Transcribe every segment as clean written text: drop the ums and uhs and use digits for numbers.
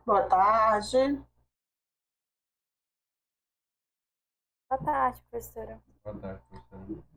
Boa tarde. Boa tarde, professora. Boa tarde, professora.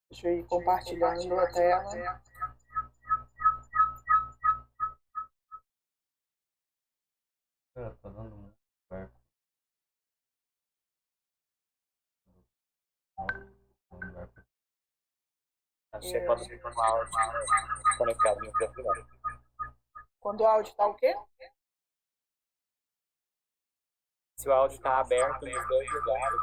Deixa eu ir compartilhando a tela. Tá dando um certo. Achei quando o áudio conectado no microfone. Quando o áudio está o quê? Se o áudio está aberto nos dois lugares,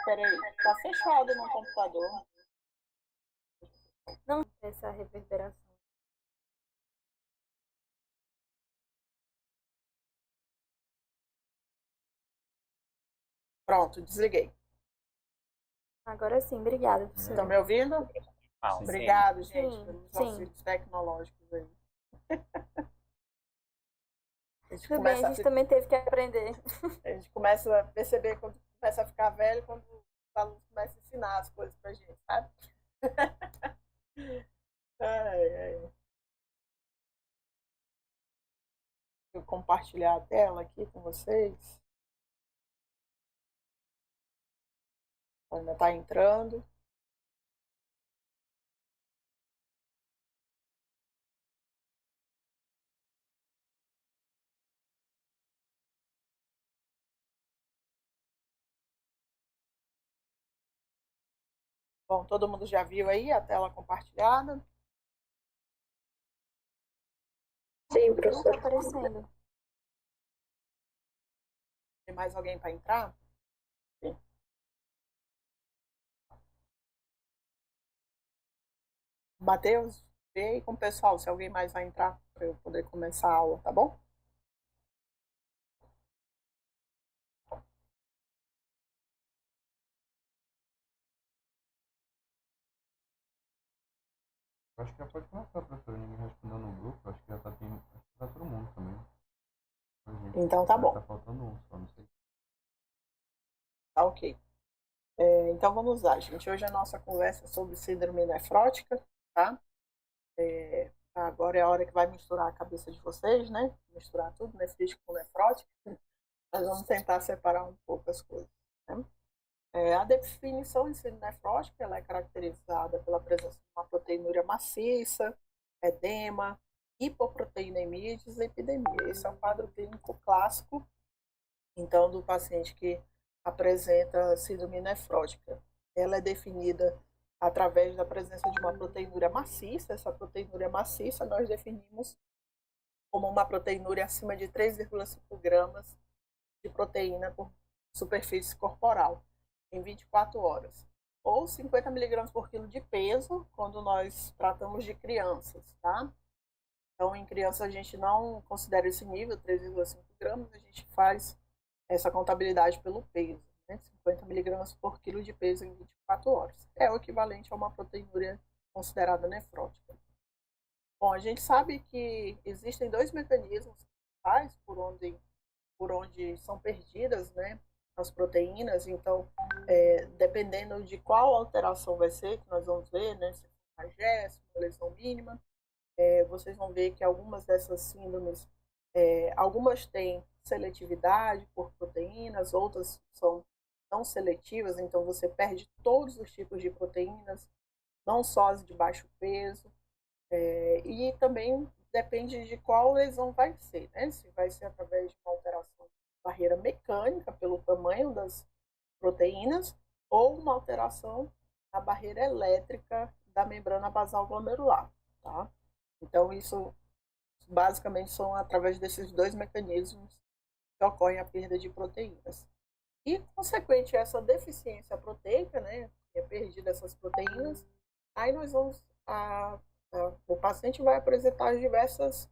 Peraí, tá fechado no computador. Não tem essa reverberação. Pronto, desliguei. Agora sim, obrigada, Estão professora. me ouvindo? sim. Obrigado, gente, Sim, pelos sim. auxílios tecnológicos aí. Tudo bem, a gente também teve que aprender. A gente começa a perceber quando começa a ficar velho, quando os alunos começam a ensinar as coisas pra gente, sabe? Ai, ai. Deixa eu compartilhar a tela aqui com vocês. Ainda está entrando. Bom, todo mundo já viu aí a tela compartilhada? Sim, não está aparecendo. Tem mais alguém para entrar? Sim. Matheus, vê aí com o pessoal se alguém mais vai entrar para eu poder começar a aula, tá bom? Eu acho que já pode começar, professora. Ninguém respondeu no grupo. Acho que já tá, acho que tá todo mundo também. Então tá bom. Tá faltando um só, não sei. Tá ok. Então vamos lá, gente. Hoje a nossa conversa é sobre síndrome nefrótica, tá? Agora é a hora que vai misturar a cabeça de vocês, né? Misturar tudo, nefrítico com nefrótico. Nós vamos tentar separar um pouco as coisas, né? A definição de síndrome nefrótica ela é caracterizada pela presença de uma proteinúria maciça, edema, hipoproteinemia e dislipidemia. Esse é o quadro clínico clássico, então, do paciente que apresenta síndrome nefrótica. Ela é definida através da presença de uma proteinúria maciça. Essa proteinúria maciça nós definimos como uma proteinúria acima de 3,5 gramas de proteína por superfície corporal em 24 horas. Ou 50 miligramas por quilo de peso, quando nós tratamos de crianças, tá? Então, em criança, a gente não considera esse nível, 3,5 gramas, a gente faz essa contabilidade pelo peso, né? 50 miligramas por quilo de peso em 24 horas. É o equivalente a uma proteinúria considerada nefrótica. Bom, a gente sabe que existem dois mecanismos principais por onde são perdidas, né, as proteínas. Então, dependendo de qual alteração vai ser, que nós vamos ver, né, se for uma lesão mínima, vocês vão ver que algumas dessas síndromes, algumas têm seletividade por proteínas, outras são não seletivas, então você perde todos os tipos de proteínas, não só as de baixo peso, e também depende de qual lesão vai ser, né? Se vai ser através de uma alteração da barreira mecânica, pelo tamanho das proteínas, ou uma alteração na barreira elétrica da membrana basal glomerular, tá? Então, isso basicamente são através desses dois mecanismos que ocorre a perda de proteínas. E, consequente a essa deficiência proteica, né, que é perdida essas proteínas, aí nós vamos, o paciente vai apresentar diversas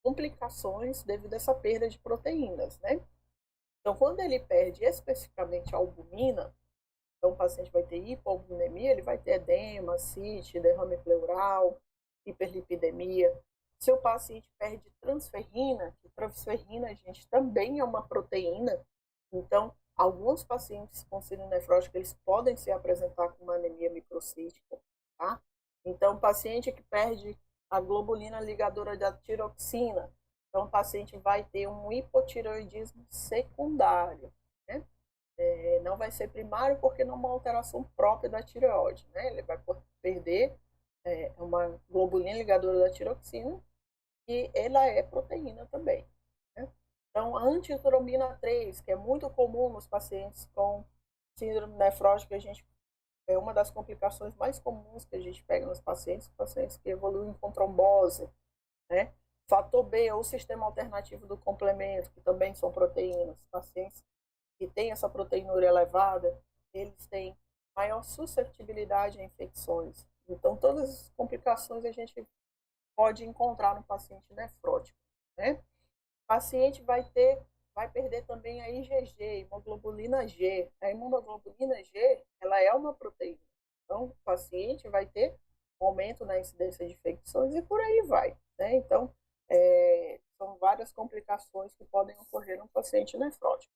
complicações devido a essa perda de proteínas, né? Então, quando ele perde especificamente a albumina, então o paciente vai ter hipoalbuminemia, ele vai ter edema, ascite, derrame pleural, hiperlipidemia. Se o paciente perde transferrina, que transferrina, gente, também é uma proteína, então alguns pacientes com síndrome nefrótica, eles podem se apresentar com uma anemia microcítica, tá? Então, o paciente que perde a globulina ligadora da tiroxina, então o paciente vai ter um hipotireoidismo secundário, né? Não vai ser primário porque não é uma alteração própria da tireoide, né? Ele vai perder uma globulina ligadora da tiroxina e ela é proteína também, né? Então, a antitrombina 3, que é muito comum nos pacientes com síndrome nefrótica, é uma das complicações mais comuns que a gente pega nos pacientes que evoluem com trombose, né? Fator B, ou sistema alternativo do complemento, que também são proteínas. Pacientes que têm essa proteinúria elevada, eles têm maior susceptibilidade a infecções. Então, todas as complicações a gente pode encontrar no paciente nefrótico, né? O paciente vai perder também a IgG, hemoglobulina G. A hemoglobulina G, ela é uma proteína. Então, o paciente vai ter um aumento na incidência de infecções e por aí vai, né? Então, são várias complicações que podem ocorrer no paciente nefrótico.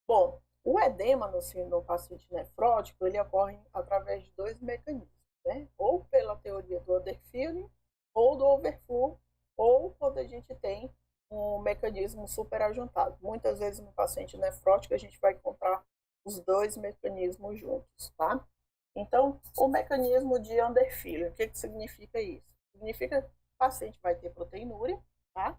Bom, o edema no paciente nefrótico, ele ocorre através de dois mecanismos, né? Ou pela teoria do underfilling, ou do overflow, ou quando a gente tem um mecanismo superajuntado. Muitas vezes no paciente nefrótico a gente vai encontrar os dois mecanismos juntos, tá? Então, o mecanismo de underfilling, o que significa isso? Significa que o paciente vai ter proteinúria, tá?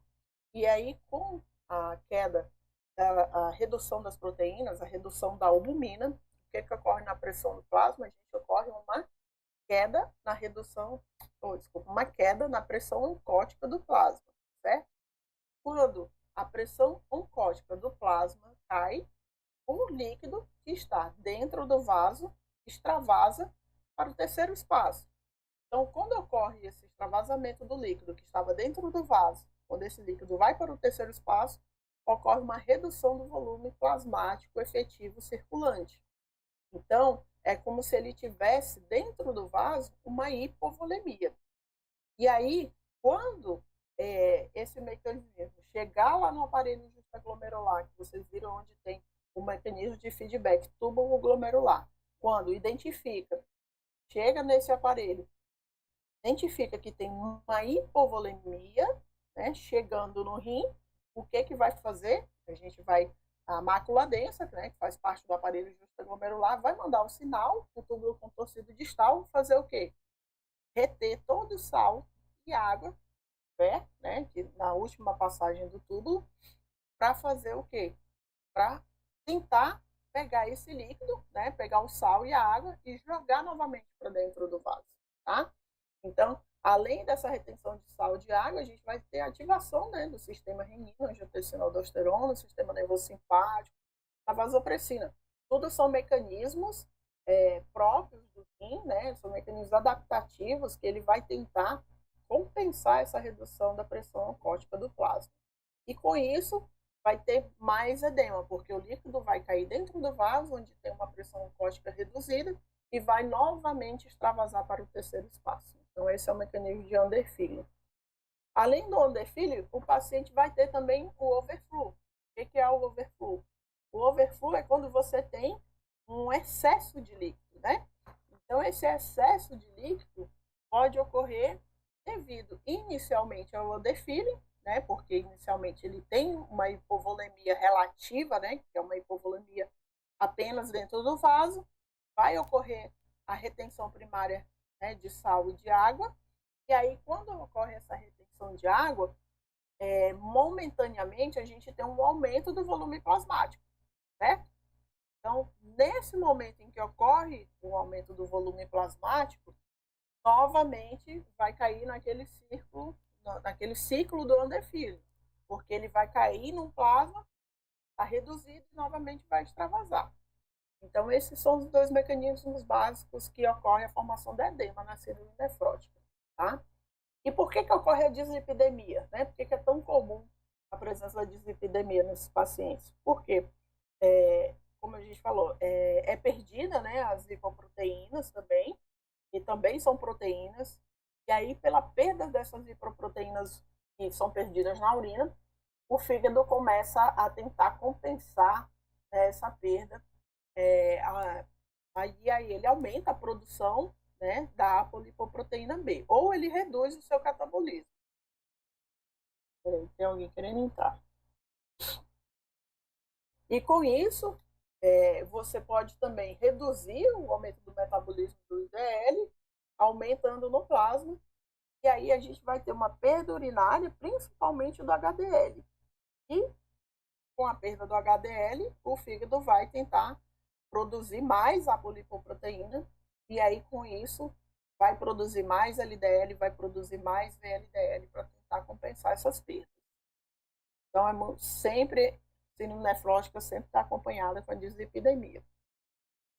E aí, com a queda, a redução das proteínas, a redução da albumina, o que ocorre na pressão do plasma? A gente ocorre uma queda na redução, uma queda na pressão oncótica do plasma, certo? Quando a pressão oncótica do plasma cai, o líquido que está dentro do vaso extravasa para o terceiro espaço. Então, quando ocorre esse extravasamento do líquido que estava dentro do vaso, quando esse líquido vai para o terceiro espaço, ocorre uma redução do volume plasmático efetivo circulante. Então, é como se ele tivesse dentro do vaso uma hipovolemia. E aí, quando esse mecanismo chegar lá no aparelho juxtaglomerular, que vocês viram onde tem o mecanismo de feedback túbulo glomerular, quando identifica, chega nesse aparelho, identifica que tem uma hipovolemia, né, chegando no rim, o que vai fazer? A gente vai, a mácula densa, né, que faz parte do aparelho juxtaglomerular, vai mandar um sinal, o túbulo contorcido distal, fazer o quê? Reter todo o sal e água, né, que na última passagem do túbulo, para fazer o quê? Para tentar pegar esse líquido, né, pegar o sal e a água e jogar novamente para dentro do vaso, tá? Então, além dessa retenção de sal e de água, a gente vai ter ativação, né, do sistema renina, angiotensina, aldosterona, sistema nervoso simpático, a vasopressina. Tudo são mecanismos próprios do rim, né, são mecanismos adaptativos que ele vai tentar compensar essa redução da pressão oncótica do plasma. E com isso, vai ter mais edema, porque o líquido vai cair dentro do vaso, onde tem uma pressão oncótica reduzida, e vai novamente extravasar para o terceiro espaço. Então, esse é o mecanismo de underfilling. Além do underfilling, o paciente vai ter também o overflow. O que é o overflow? O overflow é quando você tem um excesso de líquido, né? Então, esse excesso de líquido pode ocorrer devido inicialmente ao underfilling, né? Porque inicialmente ele tem uma hipovolemia relativa, né? Que é uma hipovolemia apenas dentro do vaso. Vai ocorrer a retenção primária, né, de sal e de água. E aí, quando ocorre essa retenção de água, momentaneamente a gente tem um aumento do volume plasmático, certo? Então, nesse momento em que ocorre o aumento do volume plasmático, novamente vai cair naquele ciclo do underfilling, porque ele vai cair num plasma, ficar reduzido e novamente vai extravasar. Então, esses são os dois mecanismos básicos que ocorre a formação da edema na síndrome nefrótica, tá? E por que ocorre a dislipidemia, né? Por que é tão comum a presença da dislipidemia nesses pacientes? Porque, como a gente falou, é perdida, né, as lipoproteínas também, que também são proteínas, e aí, pela perda dessas lipoproteínas que são perdidas na urina, o fígado começa a tentar compensar, né, essa perda. Aí ele aumenta a produção, né, da apolipoproteína B, ou ele reduz o seu catabolismo. Tem alguém querendo entrar. E com isso, você pode também reduzir o aumento do metabolismo do IDL, aumentando no plasma, e aí a gente vai ter uma perda urinária, principalmente do HDL. E com a perda do HDL, o fígado vai tentar produzir mais apolipoproteína, e aí com isso vai produzir mais LDL, vai produzir mais VLDL para tentar compensar essas perdas. Então, sempre, síndrome nefrótica sempre está acompanhada com a dislipidemia.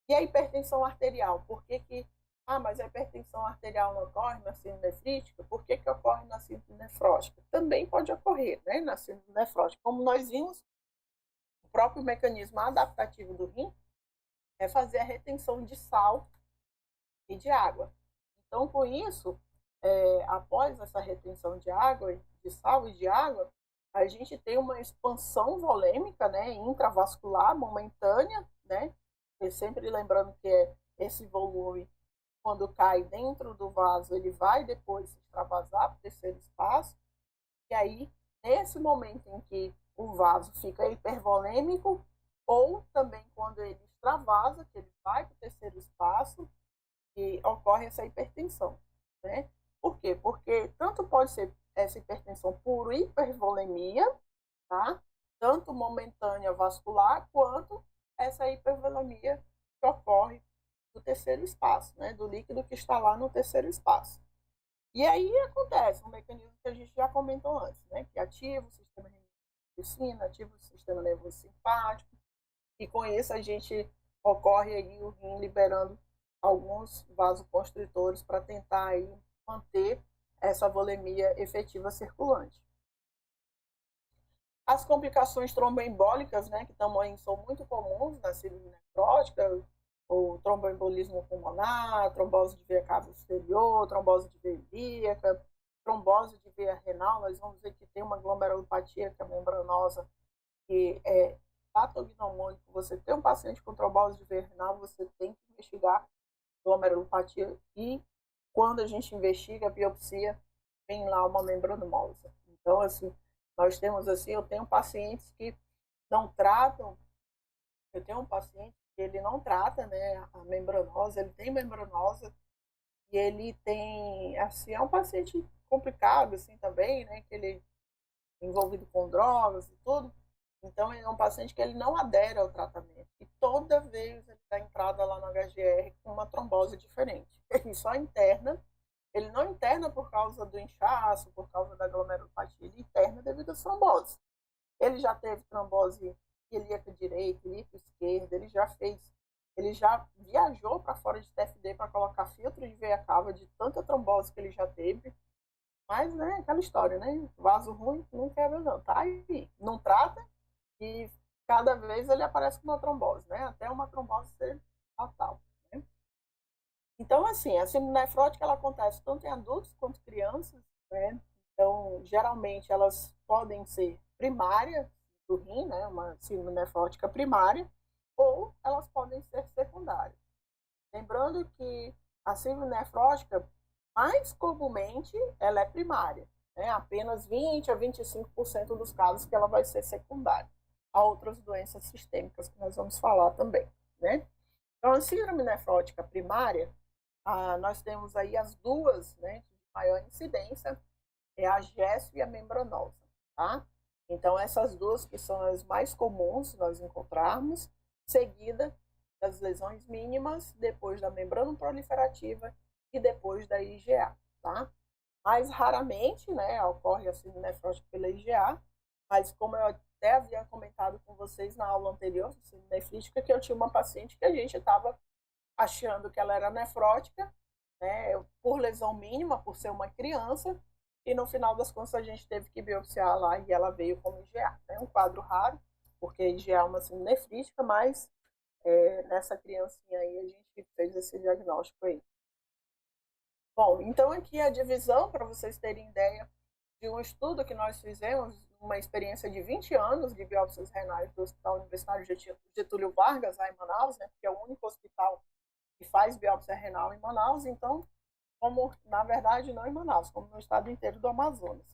E a hipertensão arterial? Por que mas a hipertensão arterial não ocorre na síndrome nefrítica? Por que ocorre na síndrome nefrótica? Também pode ocorrer, né, na síndrome nefrótica. Como nós vimos, o próprio mecanismo adaptativo do rim é fazer a retenção de sal e de água. Então, com isso, após essa retenção de água, de sal e de água, a gente tem uma expansão volêmica, né, intravascular momentânea, né, e sempre lembrando que esse volume, quando cai dentro do vaso, ele vai depois extravasar para o terceiro espaço, e aí, nesse momento em que o vaso fica hipervolêmico, ou também quando ele extravasa, que ele vai para o terceiro espaço, e ocorre essa hipertensão, né? Por quê? Porque tanto pode ser essa hipertensão por hipervolemia, tá? Tanto momentânea vascular, quanto essa hipervolemia que ocorre no terceiro espaço, né? Do líquido que está lá no terceiro espaço. E aí acontece um mecanismo que a gente já comentou antes, né? Que ativa o sistema nervoso, ativa o sistema nervoso simpático, e com isso a gente ocorre aí o rim liberando alguns vasoconstritores para tentar aí manter essa volemia efetiva circulante. As complicações tromboembólicas, né, que também são muito comuns na síndrome nefrótica, o tromboembolismo pulmonar, trombose de veia cava exterior, trombose de veia ilíaca, trombose de veia renal. Nós vamos ver que tem uma glomerulopatia que é membranosa, que é patognomônico. Você tem um paciente com trombose de veia renal, você tem que investigar glomerulopatia, e quando a gente investiga a biopsia, tem lá uma membranosa. Então, assim, nós temos assim, eu tenho pacientes que não tratam, eu tenho um paciente que ele não trata, né, a membranosa, ele tem membranosa, e ele tem, assim, é um paciente complicado, assim, também, né, que ele é envolvido com drogas e tudo. Então, ele é um paciente que ele não adere ao tratamento. E toda vez ele está entrada lá no HGR com uma trombose diferente. Ele só interna. Ele não interna por causa do inchaço, por causa da glomerulopatia. Ele interna devido às tromboses. Ele já teve trombose ilíaca direita, ilíaca esquerda. Ele já viajou para fora de TFD para colocar filtro de veia cava de tanta trombose que ele já teve. Mas, né, aquela história, né? Vaso ruim não quebra não. Tá aí. Não trata, e cada vez ele aparece com uma trombose, né? Até uma trombose ser fatal, né? Então, assim, a síndrome nefrótica ela acontece tanto em adultos quanto crianças, né? Então, geralmente elas podem ser primárias do rim, né? Uma síndrome nefrótica primária, ou elas podem ser secundárias. Lembrando que a síndrome nefrótica, mais comumente, ela é primária, né? Apenas 20 a 25% dos casos que ela vai ser secundária. Há outras doenças sistêmicas que nós vamos falar também, né? Então, a síndrome nefrótica primária, nós temos aí as duas, né, de maior incidência, é a GESF e a membranosa, tá? Então, essas duas que são as mais comuns nós encontrarmos, seguida das lesões mínimas, depois da membrana proliferativa e depois da IgA, tá? Mais raramente, né, ocorre a síndrome nefrótica pela IgA, mas como eu até havia comentado com vocês na aula anterior, síndrome nefrítica, que eu tinha uma paciente que a gente estava achando que ela era nefrótica, né, por lesão mínima, por ser uma criança, e no final das contas a gente teve que biopsiar lá e ela veio como IgA. Né, um quadro raro, porque IgA é uma síndrome nefrítica, mas nessa criancinha aí a gente fez esse diagnóstico aí. Bom, então aqui a divisão, para vocês terem ideia, de um estudo que nós fizemos, uma experiência de 20 anos de biópsias renais do Hospital Universitário Getúlio Vargas, lá em Manaus, né, que é o único hospital que faz biópsia renal em Manaus, então, como, na verdade, não em Manaus, como no estado inteiro do Amazonas.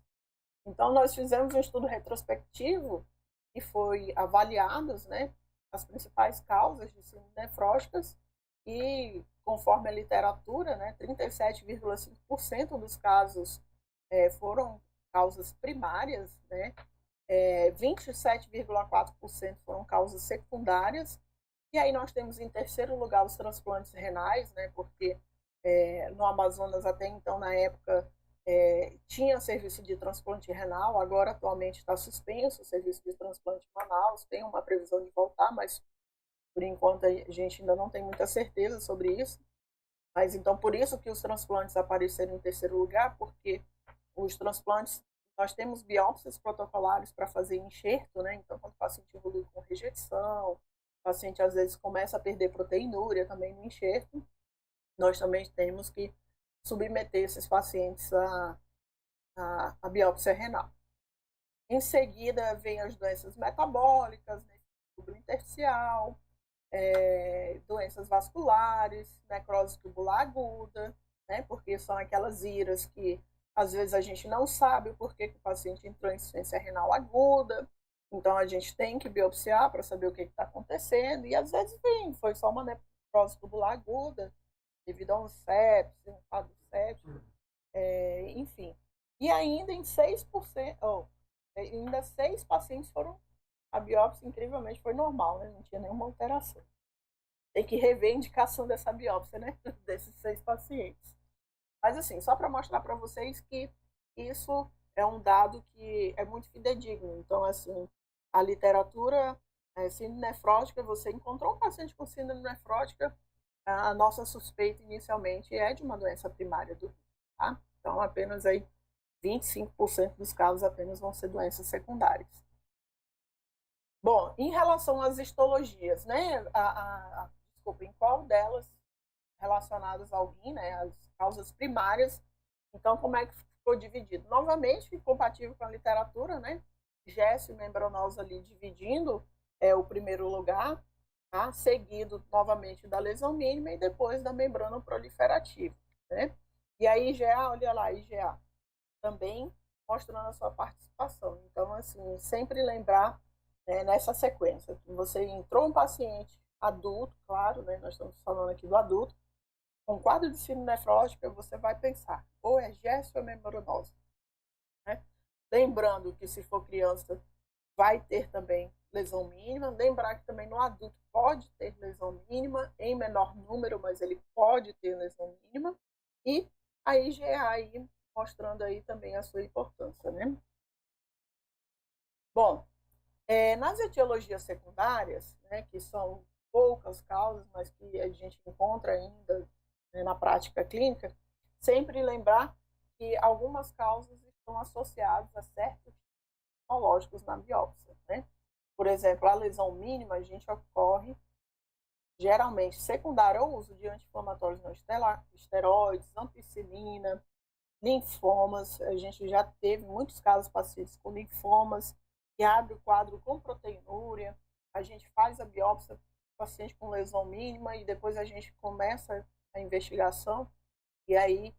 Então, nós fizemos um estudo retrospectivo e foi avaliadas, né, as principais causas de síndrome nefróticas e, conforme a literatura, né, 37,5% dos casos foram causas primárias, né, 27,4% foram causas secundárias, e aí nós temos em terceiro lugar os transplantes renais, né, porque no Amazonas até então, na época, tinha serviço de transplante renal, agora atualmente está suspenso o serviço de transplante em Manaus, tem uma previsão de voltar, mas por enquanto a gente ainda não tem muita certeza sobre isso. Mas então por isso que os transplantes apareceram em terceiro lugar, porque os transplantes, nós temos biópsias protocolares para fazer enxerto, né? Então quando o paciente evolui com rejeição, o paciente às vezes começa a perder proteinúria também no enxerto, nós também temos que submeter esses pacientes à biópsia renal. Em seguida, vem as doenças metabólicas, né, intersticial, doenças vasculares, necrose tubular aguda, né, porque são aquelas iras que às vezes a gente não sabe o porquê que o paciente entrou em insuficiência renal aguda, então a gente tem que biopsiar para saber o que está acontecendo, e às vezes foi só uma necrose tubular aguda, devido a um sepse, um quadro séptico, enfim. E ainda em 6%, ainda 6 pacientes foram, a biópsia incrivelmente foi normal, né? Não tinha nenhuma alteração. Tem que rever a indicação dessa biópsia, né? Desses 6 pacientes. Mas assim, só para mostrar para vocês que isso é um dado que é muito fidedigno. Então, assim, a literatura síndrome nefrótica, você encontrou um paciente com síndrome nefrótica, a nossa suspeita inicialmente é de uma doença primária do rim, tá? Então, apenas aí 25% dos casos apenas vão ser doenças secundárias. Bom, em relação às histologias, né? Desculpa, em qual delas relacionadas ao rim, né? As causas primárias. Então, como é que ficou dividido? Novamente, compatível com a literatura, né? Gécio e membranosa ali dividindo o primeiro lugar, tá? Seguido novamente da lesão mínima e depois da membrana proliferativa, né? E a IgA, olha lá, IgA também mostrando a sua participação. Então, assim, sempre lembrar nessa sequência, que você entrou um paciente adulto, claro, né? Nós estamos falando aqui do adulto, com quadro de síndrome nefrótica, você vai pensar, ou é gécio ou é membranosa, né? Lembrando que se for criança, vai ter também lesão mínima. Lembrar que também no adulto pode ter lesão mínima, em menor número, mas ele pode ter lesão mínima. E a IgA aí, mostrando aí também a sua importância, né? Bom, nas etiologias secundárias, né, que são poucas causas, mas que a gente encontra ainda, né, na prática clínica, sempre lembrar que algumas causas estão associadas a certos patológicos na biópsia, né? Por exemplo, a lesão mínima, a gente ocorre geralmente secundária ao uso de anti-inflamatórios não esteroides, ampicilina, linfomas. A gente já teve muitos casos de pacientes com linfomas, que abre o quadro com proteinúria. A gente faz a biópsia do paciente com lesão mínima e depois a gente começa a investigação e aí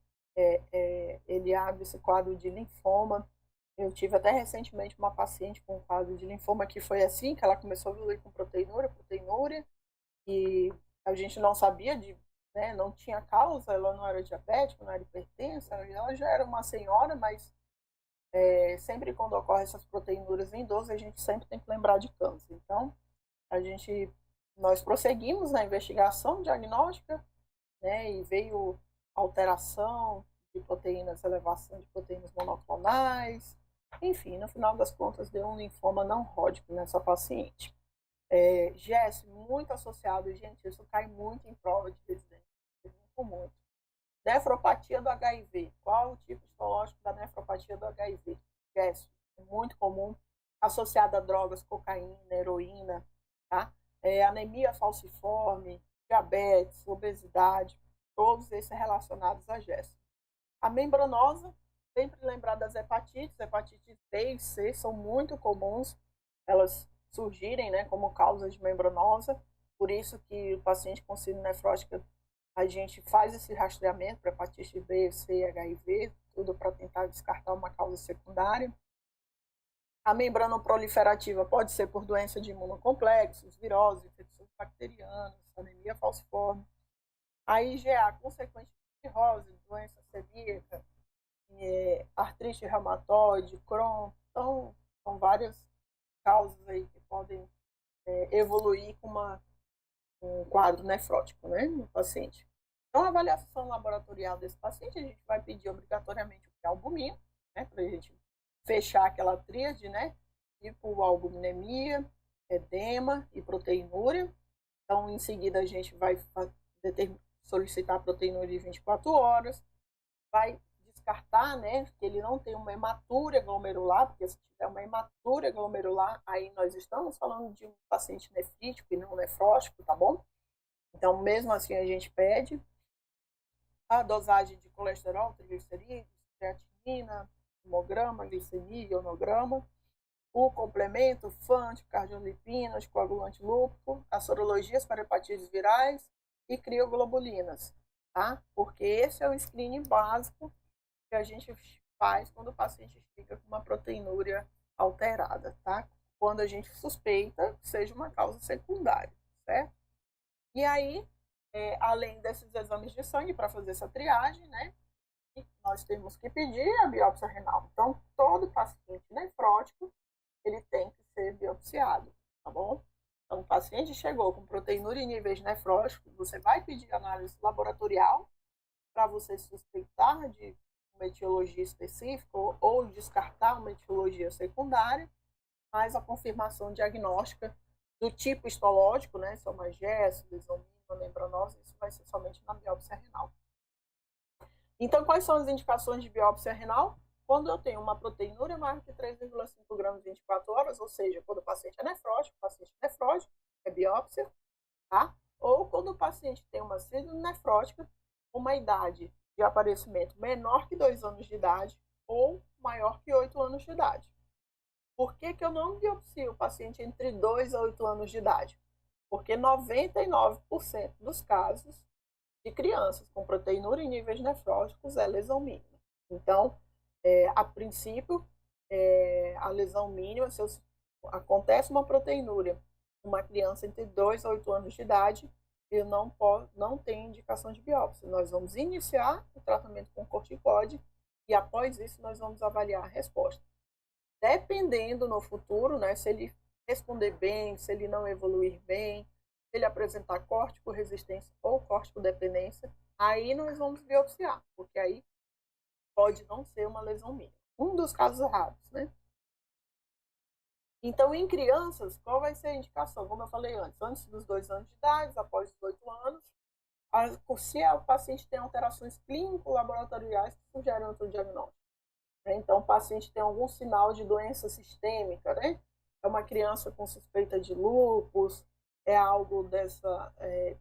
ele abre esse quadro de linfoma. Eu tive até recentemente uma paciente com um quadro de linfoma que foi assim, que ela começou a evoluir com proteinúria, e a gente não sabia né, não tinha causa, ela não era diabética, não era hipertensa, ela já era uma senhora, mas sempre quando ocorre essas proteinúrias em idosos, a gente sempre tem que lembrar de câncer. Então, nós prosseguimos na investigação diagnóstica, né, e veio alteração de proteínas, elevação de proteínas monoclonais, Enfim, no final das contas, deu um linfoma não Hodgkin nessa paciente. GES, muito associado, gente, isso cai muito em prova de residência, muito. Nefropatia do HIV. Qual o tipo histológico da nefropatia do HIV? GES, muito comum, associada a drogas, cocaína, heroína, tá? Anemia falciforme, diabetes, obesidade, todos esses relacionados a GES. A membranosa, sempre lembrar das hepatites B e C são muito comuns, elas surgirem, né, como causas de membranosa, por isso que o paciente com síndrome nefrótica, a gente faz esse rastreamento para hepatite B, C, HIV, tudo para tentar descartar uma causa secundária. A membrana proliferativa pode ser por doença de imunocomplexos, virose, infecções bacterianas, anemia falciforme. A IgA, consequente de cirrose, doença celíaca, artrite reumatoide, Crohn. Então, são várias causas aí que podem evoluir com um quadro nefrótico, né, no paciente. Então, a avaliação laboratorial desse paciente, a gente vai pedir obrigatoriamente o albumina, né, para a gente fechar aquela tríade, né, tipo albuminemia, edema e proteinúria. Então, em seguida, a gente vai solicitar a proteinúria de 24 horas, vai descartar, né, que ele não tem uma hematúria glomerular, porque se tiver uma hematúria glomerular, aí nós estamos falando de um paciente nefrítico e não nefrótico, tá bom? Então, mesmo assim, a gente pede a dosagem de colesterol, triglicerídeos, creatinina, hemograma, glicemia, ionograma, o complemento, FANT, cardiolipinas, coagulante lúpico, as sorologias para hepatites virais e crioglobulinas, tá? Porque esse é o screening básico que a gente faz quando o paciente fica com uma proteinúria alterada, tá? Quando a gente suspeita que seja uma causa secundária, certo? E aí, além desses exames de sangue para fazer essa triagem, né? Nós temos que pedir a biópsia renal. Então, todo paciente nefrótico, ele tem que ser biopsiado, tá bom? Então, o paciente chegou com proteinúria em níveis nefróticos, você vai pedir análise laboratorial para você suspeitar de uma etiologia específica ou descartar uma etiologia secundária, mas a confirmação diagnóstica do tipo histológico, né, soma GES, lesão mínima, membranose, isso vai ser somente na biópsia renal. Então, quais são as indicações de biópsia renal? Quando eu tenho uma proteinúria maior que 3,5 gramas em 24 horas, ou seja, quando o paciente é nefrótico, é biópsia, tá? Ou quando o paciente tem uma síndrome nefrótica, uma idade de aparecimento menor que 2 anos de idade ou maior que 8 anos de idade. Por que eu não biopsio o paciente entre 2 a 8 anos de idade? Porque 99% dos casos de crianças com proteinúria em níveis nefróticos é lesão mínima. Então, a princípio, a lesão mínima, se acontece uma proteinúria uma criança entre 2 a 8 anos de idade, eu não tenho indicação de biópsia. Nós vamos iniciar o tratamento com corticoide e após isso nós vamos avaliar a resposta. Dependendo no futuro, né, se ele responder bem, se ele não evoluir bem, se ele apresentar córtico-resistência ou córtico-dependência, aí nós vamos biopsiar, porque aí pode não ser uma lesão mínima. Um dos casos raros, né? Então, em crianças, qual vai ser a indicação? Como eu falei antes dos 2 anos de idade, após os 8 anos, se o paciente tem alterações clínico-laboratoriais que sugerem outro diagnóstico. Né? Então, o paciente tem algum sinal de doença sistêmica, né? É uma criança com suspeita de lúpus, é algo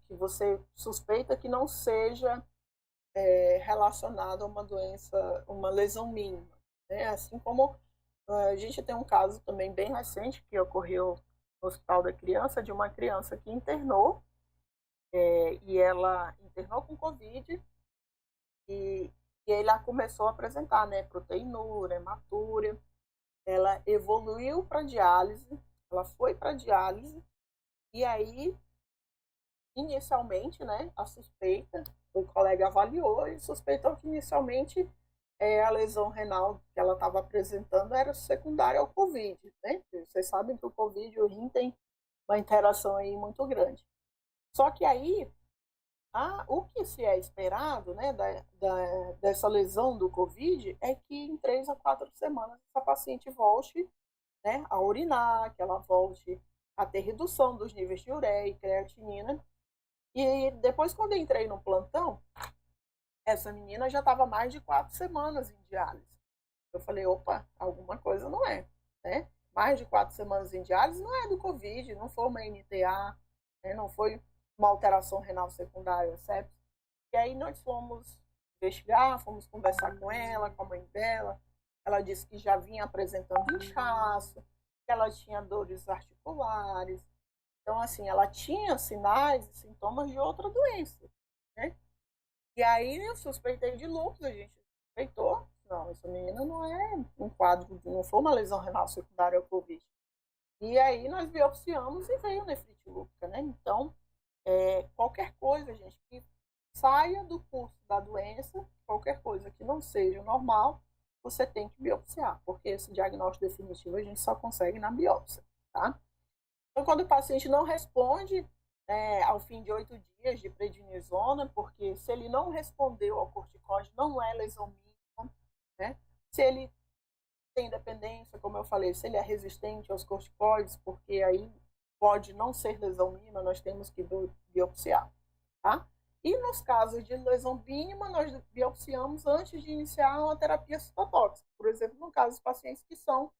que você suspeita que não seja relacionado a uma doença, uma lesão mínima. Né? Assim como a gente tem um caso também bem recente que ocorreu no Hospital da Criança, de uma criança que internou, e ela internou com Covid, e ela começou a apresentar, né, proteinúria, hematúria, ela evoluiu para diálise, ela foi para diálise, e aí, inicialmente, né, a suspeita, o colega avaliou e suspeitou que inicialmente a lesão renal que ela estava apresentando era secundária ao Covid, né? Vocês sabem que o Covid e o rim tem uma interação aí muito grande. Só que aí, O que se é esperado, né, dessa lesão do Covid é que em 3 a 4 semanas essa paciente volte, né, a urinar, que ela volte a ter redução dos níveis de ureia e creatinina. E depois, quando eu entrei no plantão, essa menina já estava mais de 4 semanas em diálise. Eu falei, opa, alguma coisa não é, né? Mais de 4 semanas em diálise não é do Covid, não foi uma NTA, né? Não foi uma alteração renal secundária, certo? E aí nós fomos investigar, fomos conversar com ela, com a mãe dela. Ela disse que já vinha apresentando inchaço, que ela tinha dores articulares. Então, assim, ela tinha sinais e sintomas de outra doença, né? E aí eu suspeitei de lúpus, a gente suspeitou. Não, essa menina não é um quadro, não foi uma lesão renal secundária ao Covid. E aí nós biopsiamos e veio nefrite lúpica, né? Então, qualquer coisa, gente, que saia do curso da doença, qualquer coisa que não seja normal, você tem que biopsiar, porque esse diagnóstico definitivo a gente só consegue na biópsia, tá? Então, quando o paciente não responde ao fim de 8 dias de prednisona, porque se ele não respondeu ao corticoide, não é lesão mínima, né? Se ele tem dependência, como eu falei, se ele é resistente aos corticoides, porque aí pode não ser lesão mínima, nós temos que biopsiar, tá? E nos casos de lesão mínima, nós biopsiamos antes de iniciar uma terapia citotóxica. Por exemplo, no caso dos pacientes que são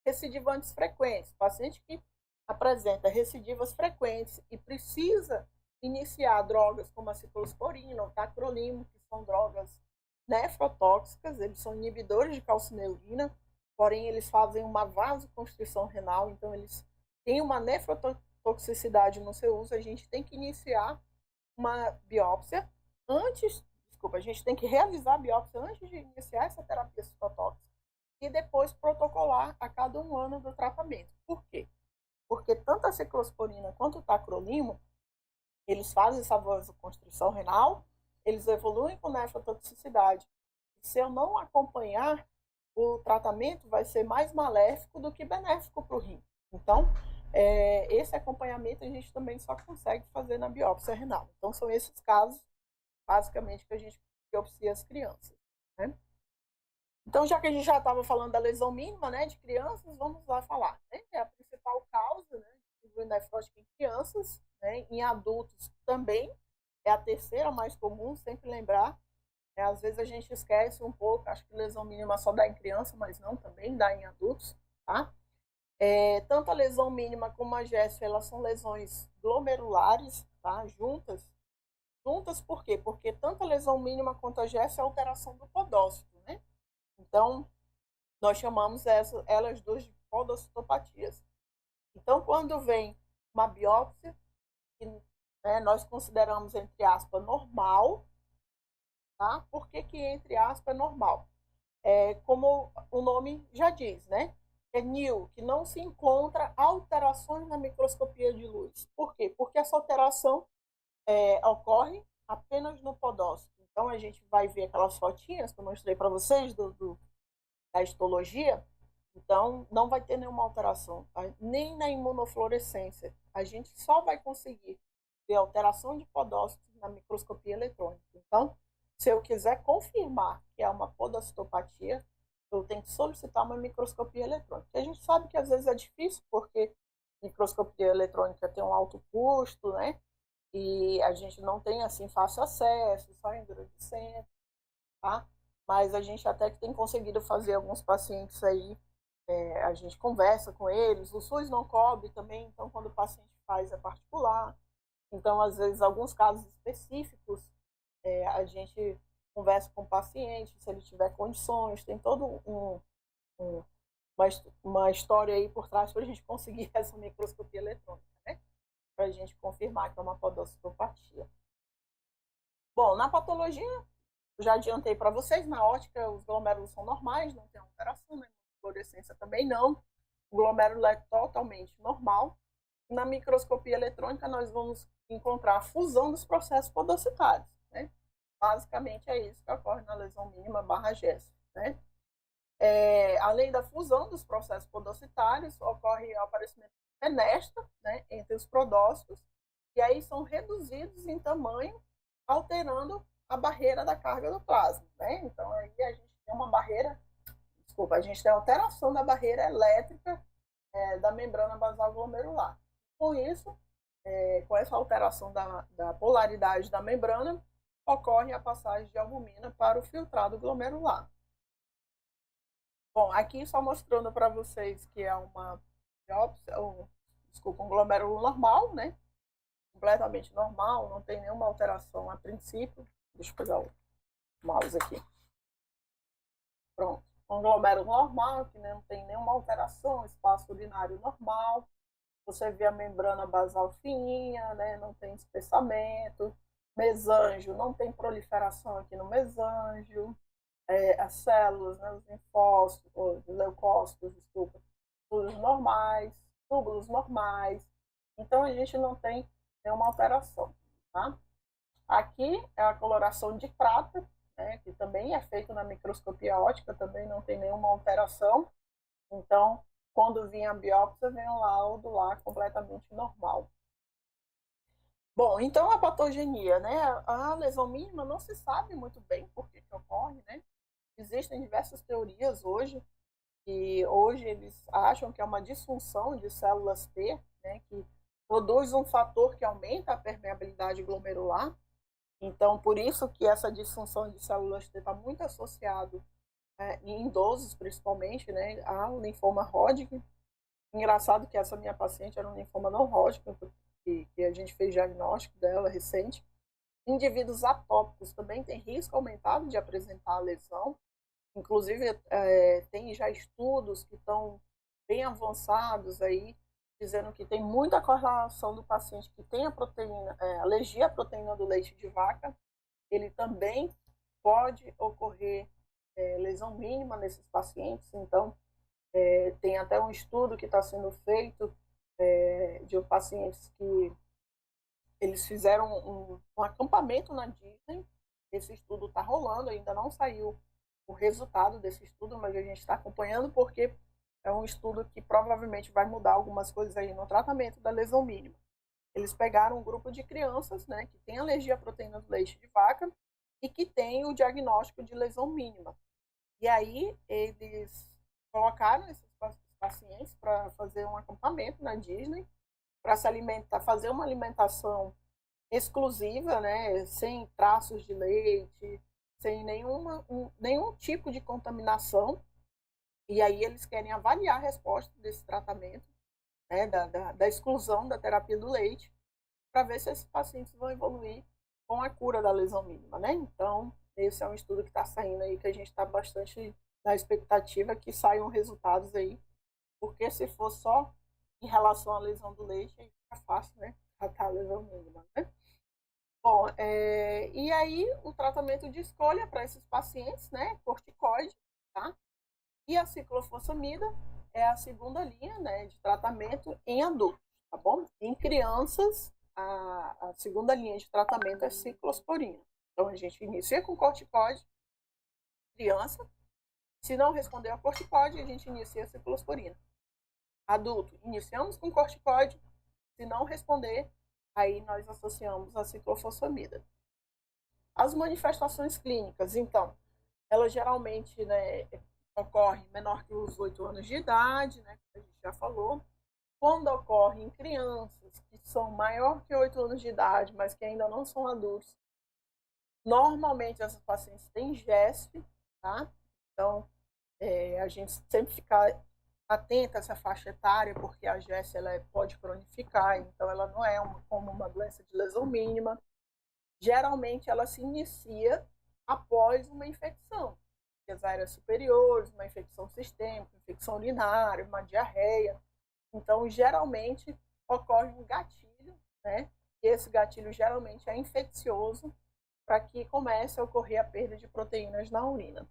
recidivantes frequentes, paciente que apresenta recidivas frequentes e precisa iniciar drogas como a ciclosporina, o tacrolimo, que são drogas nefrotóxicas, eles são inibidores de calcineurina, porém eles fazem uma vasoconstrição renal, então eles têm uma nefrotoxicidade no seu uso, a gente tem que iniciar uma biópsia a gente tem que realizar a biópsia antes de iniciar essa terapia citotóxica e depois protocolar a cada 1 ano do tratamento. Por quê? Porque tanto a ciclosporina quanto o tacrolimo, eles fazem essa vasoconstrição renal, eles evoluem com nefrotoxicidade. Se eu não acompanhar, o tratamento vai ser mais maléfico do que benéfico para o rim. Então, esse acompanhamento a gente também só consegue fazer na biópsia renal. Então, são esses casos, basicamente, que a gente biopsia as crianças, né? Então, já que a gente já estava falando da lesão mínima, né, de crianças, vamos lá falar, né? É a principal causa, né, de fibromialgia nefrótica em crianças, né? Em adultos também é a terceira mais comum, sempre lembrar. Às vezes a gente esquece um pouco, acho que lesão mínima só dá em criança, mas não, também dá em adultos, tá? Tanto a lesão mínima como a GESF, elas são lesões glomerulares, tá? Juntas. Juntas por quê? Porque tanto a lesão mínima quanto a GESF é alteração do podócito, né? Então, nós chamamos elas duas de podocitopatias. Então, quando vem uma biópsia, que, né, nós consideramos, entre aspas, normal, tá? Por que entre aspas, é normal? Como o nome já diz, né? É NIL, que não se encontra alterações na microscopia de luz. Por quê? Porque essa alteração ocorre apenas no podócito. Então, a gente vai ver aquelas fotinhas que eu mostrei para vocês da histologia. Então, não vai ter nenhuma alteração, tá? Nem na imunofluorescência. A gente só vai conseguir ver alteração de podócito na microscopia eletrônica. Então, se eu quiser confirmar que é uma podocitopatia, eu tenho que solicitar uma microscopia eletrônica. A gente sabe que às vezes é difícil, porque microscopia eletrônica tem um alto custo, né? E a gente não tem assim fácil acesso, só em grande centro, tá? Mas a gente até que tem conseguido fazer alguns pacientes aí, a gente conversa com eles, o SUS não cobre também, então quando o paciente faz é particular. Então, às vezes, alguns casos específicos, a gente conversa com o paciente, se ele tiver condições, tem todo uma história aí por trás para a gente conseguir essa microscopia eletrônica, né? Para a gente confirmar que é uma podocitopatia. Bom, na patologia, eu já adiantei para vocês, na ótica os glomérulos são normais, não tem alteração, né? Fluorescência também não. O glomérulo é totalmente normal. Na microscopia eletrônica, nós vamos encontrar a fusão dos processos podocitários, né? Basicamente é isso que ocorre na lesão mínima barra GESF, né? Além da fusão dos processos podocitários, ocorre o aparecimento de fenestra, né, entre os podócitos, e aí são reduzidos em tamanho alterando a barreira da carga do plasma, né? Então, aí a gente tem uma barreira, desculpa, a gente tem alteração da barreira elétrica da membrana basal glomerular. Com isso, com essa alteração da polaridade da membrana, ocorre a passagem de albumina para o filtrado glomerular. Bom, aqui só mostrando para vocês que é uma biópsia, um glomérulo normal, né? Completamente normal, não tem nenhuma alteração a princípio. Deixa eu pegar o mouse aqui. Pronto. Um glomérulo normal, que não tem nenhuma alteração, espaço urinário normal. Você vê a membrana basal fininha, né? Não tem espessamento. Mesângio, não tem proliferação aqui no mesângio. As células, né? Os linfócitos, leucócitos, desculpa, túbulos normais. Então, a gente não tem nenhuma alteração, tá? Aqui é a coloração de prata, né, que também é feito na microscopia óptica, também não tem nenhuma alteração. Então, quando vinha a biópsia, vem um laudo lá completamente normal. Bom, então a patogenia, né? A lesão mínima não se sabe muito bem por que ocorre, né? Existem diversas teorias hoje, e hoje eles acham que é uma disfunção de células T, né, que produz um fator que aumenta a permeabilidade glomerular. Então, por isso que essa disfunção de células T está muito associado em idosos, principalmente, né, ao linfoma Hodgkin. Engraçado que essa minha paciente era um linfoma não Hodgkin, que a gente fez diagnóstico dela recente. Indivíduos atópicos também têm risco aumentado de apresentar a lesão. Inclusive, tem já estudos que estão bem avançados aí, dizendo que tem muita correlação do paciente que tem a proteína, alergia à proteína do leite de vaca. Ele também pode ocorrer lesão mínima nesses pacientes. Então, tem até um estudo que está sendo feito de pacientes que eles fizeram um acampamento na Disney. Esse estudo está rolando, ainda não saiu o resultado desse estudo, mas a gente está acompanhando porque é um estudo que provavelmente vai mudar algumas coisas aí no tratamento da lesão mínima. Eles pegaram um grupo de crianças, né, que tem alergia à proteína do leite de vaca e que tem o diagnóstico de lesão mínima. E aí eles colocaram esses pacientes para fazer um acampamento na Disney, para se alimentar, fazer uma alimentação exclusiva, né, sem traços de leite, sem nenhum tipo de contaminação. E aí eles querem avaliar a resposta desse tratamento, né, da exclusão da terapia do leite, para ver se esses pacientes vão evoluir com a cura da lesão mínima, né? Então, esse é um estudo que está saindo aí, que a gente está bastante na expectativa que saiam resultados aí, porque se for só em relação à lesão do leite, aí fica fácil, né? Tratar a lesão mínima, né? Bom, e aí o tratamento de escolha para esses pacientes, né? Corticoide, tá? E a ciclofosfamida é a segunda linha, né, de tratamento em adultos, tá bom? Em crianças, a segunda linha de tratamento é ciclosporina. Então, a gente inicia com corticoide, criança. Se não responder a corticoide, a gente inicia a ciclosporina. Adulto, iniciamos com corticoide. Se não responder, aí nós associamos a ciclofosfamida. As manifestações clínicas, então, elas geralmente, né, ocorrem menor que os 8 anos de idade, né, que a gente já falou. Quando ocorre em crianças que são maior que 8 anos de idade, mas que ainda não são adultos, normalmente essas pacientes têm GESP, tá? Então, a gente sempre fica atenta a essa faixa etária, porque a GESP ela pode cronificar, então ela não é como uma doença de lesão mínima. Geralmente ela se inicia após uma infecção, vias aéreas superiores, uma infecção sistêmica, infecção urinária, uma diarreia. Então, geralmente ocorre um gatilho, né? E esse gatilho geralmente é infeccioso, para que comece a ocorrer a perda de proteínas na urina.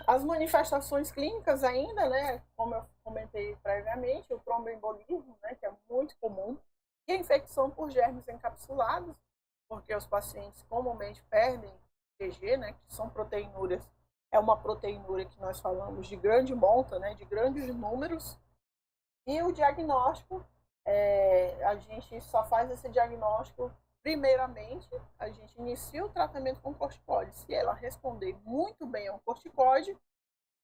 As manifestações clínicas ainda, né, como eu comentei previamente, o tromboembolismo, né, que é muito comum, e a infecção por germes encapsulados, porque os pacientes comumente perdem IgG, né, que são proteinúrias, é uma proteinúria que nós falamos de grande monta, né, de grandes números, e o diagnóstico, a gente só faz esse diagnóstico primeiramente, a gente inicia o tratamento com corticoide. Se ela responder muito bem ao corticoide,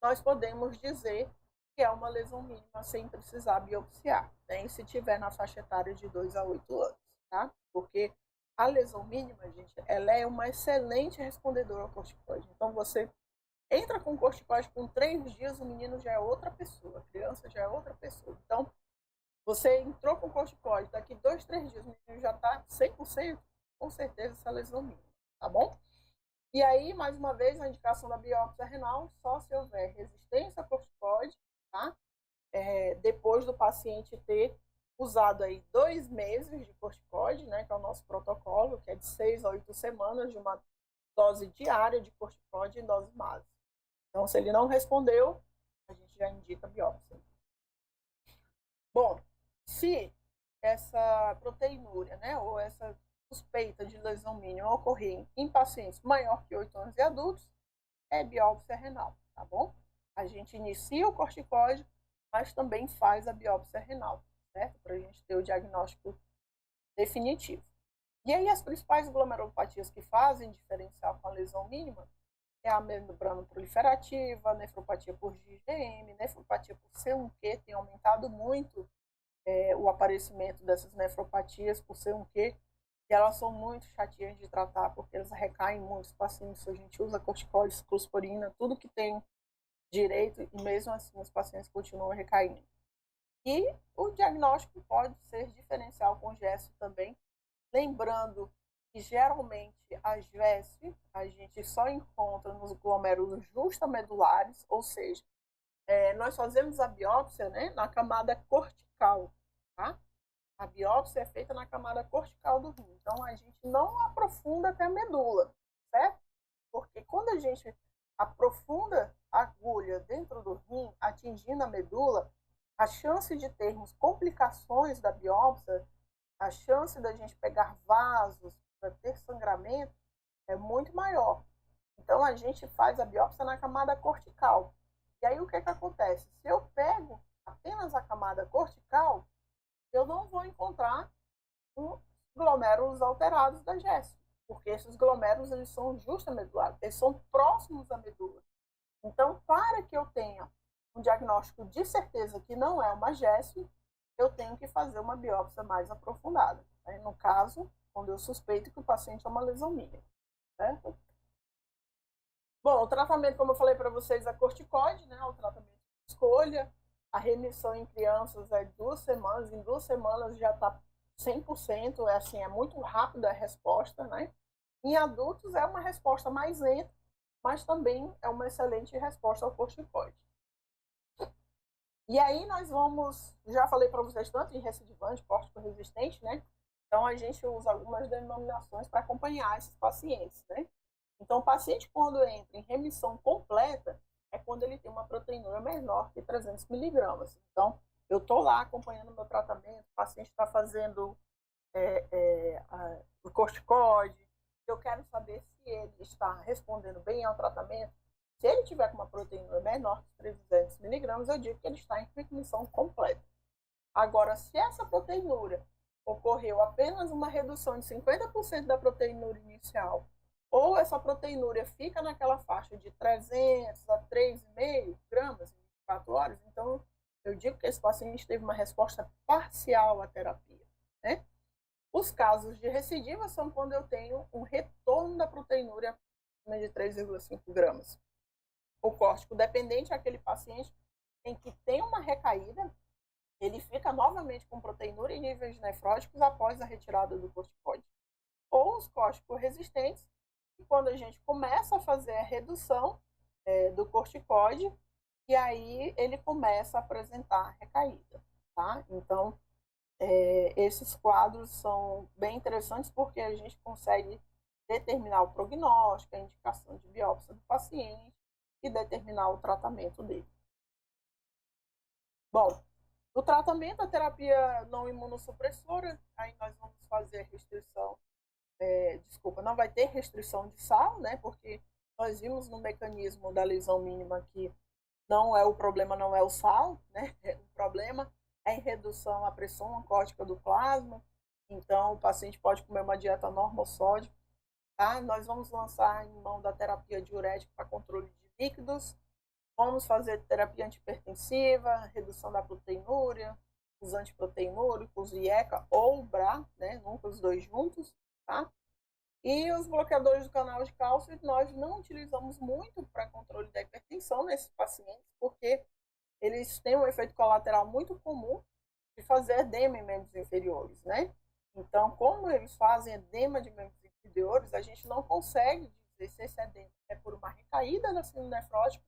nós podemos dizer que é uma lesão mínima sem precisar biopsiar, né? E se tiver na faixa etária de 2 a 8 anos, tá? Porque a lesão mínima, gente, ela é uma excelente respondedora ao corticoide. Então, você entra com corticoide com 3 dias, o menino já é outra pessoa, a criança já é outra pessoa. Então, você entrou com corticoide, daqui 2, 3 dias, o menino já está 100%, com certeza essa lesão mínima, tá bom? E aí, mais uma vez, a indicação da biópsia renal, só se houver resistência a corticoide, tá? Depois do paciente ter usado aí 2 meses de corticoide, né, que é o nosso protocolo, que é de 6 a 8 semanas de uma dose diária de corticoide em dose máxima. Então, se ele não respondeu, a gente já indica biópsia. Bom, se essa proteinúria, né, ou essa suspeita de lesão mínima ocorrer em pacientes maior que 8 anos e adultos, é biópsia renal, tá bom? A gente inicia o corticoide, mas também faz a biópsia renal, certo? Para a gente ter o diagnóstico definitivo. E aí as principais glomerulopatias que fazem diferencial com a lesão mínima é a membrana proliferativa, a nefropatia por GGM, nefropatia por C1Q, tem aumentado muito o aparecimento dessas nefropatias por C1Q, e elas são muito chatinhas de tratar, porque elas recaem em muitos pacientes. A gente usa corticoide, ciclosporina, tudo que tem direito, e mesmo assim os pacientes continuam recaindo. E o diagnóstico pode ser diferencial com gesto também, lembrando que geralmente a GESF a gente só encontra nos glomérulos justamedulares, ou seja, nós fazemos a biópsia, né, na camada cortical, tá? A biópsia é feita na camada cortical do rim. Então, a gente não aprofunda até a medula, certo? Porque quando a gente aprofunda a agulha dentro do rim, atingindo a medula, a chance de termos complicações da biópsia, a chance da gente pegar vasos para ter sangramento é muito maior. Então, a gente faz a biópsia na camada cortical. E aí, o que acontece? Se eu pego apenas a camada cortical, eu não vou encontrar os glomérulos alterados da GESF, porque esses glomérulos eles são justamedulares, eles são próximos à medula. Então, para que eu tenha um diagnóstico de certeza que não é uma GESF, eu tenho que fazer uma biópsia mais aprofundada. Né? No caso, quando eu suspeito que o paciente é uma lesão mínima. Certo? Bom, o tratamento, como eu falei para vocês, é corticoide, né? O tratamento de escolha. A remissão em crianças é 2 semanas, em 2 semanas já está 100%, assim, é muito rápida a resposta, né? Em adultos é uma resposta mais lenta, mas também é uma excelente resposta ao corticoide. E aí nós vamos, já falei para vocês tanto em recidivante, córtico-resistente, né? Então a gente usa algumas denominações para acompanhar esses pacientes, né? Então o paciente quando entra em remissão completa, é quando ele tem uma proteinúria menor que 300 miligramas. Então, eu estou lá acompanhando o meu tratamento, o paciente está fazendo o corticoide, eu quero saber se ele está respondendo bem ao tratamento. Se ele tiver com uma proteinúria menor que 300 miligramas, eu digo que ele está em remissão completa. Agora, se essa proteinúria ocorreu apenas uma redução de 50% da proteinúria inicial, ou essa proteinúria fica naquela faixa de 300 a 3,5 gramas em 24 horas, então eu digo que esse paciente teve uma resposta parcial à terapia, né? Os casos de recidiva são quando eu tenho um retorno da proteinúria de 3,5 gramas. O córtico dependente é aquele paciente em que tem uma recaída, ele fica novamente com proteinúria e níveis nefróticos após a retirada do corticoide. Ou os córticos resistentes, e quando a gente começa a fazer a redução do corticoide, e aí ele começa a apresentar recaída, tá? Então, esses quadros são bem interessantes porque a gente consegue determinar o prognóstico, a indicação de biópsia do paciente e determinar o tratamento dele. Bom, o tratamento, a terapia não imunossupressora, aí nós vamos fazer restrição, não vai ter restrição de sal, né, porque nós vimos no mecanismo da lesão mínima que o problema não é o sal, né, o problema é em redução à pressão oncótica do plasma, Então, o paciente pode comer uma dieta normosódica. Tá? Nós vamos lançar em mão da terapia diurética para controle de líquidos. Vamos fazer terapia antihipertensiva, redução da proteinúria, os antiproteinúricos, IECA ou BRA, né? Nunca os dois juntos. Tá? E os bloqueadores do canal de cálcio, nós não utilizamos muito para controle da hipertensão nesses pacientes, porque eles têm um efeito colateral muito comum de fazer edema em membros inferiores, né? Então, como eles fazem edema de membros inferiores, a gente não consegue dizer se esse edema é por uma recaída da síndrome nefrótica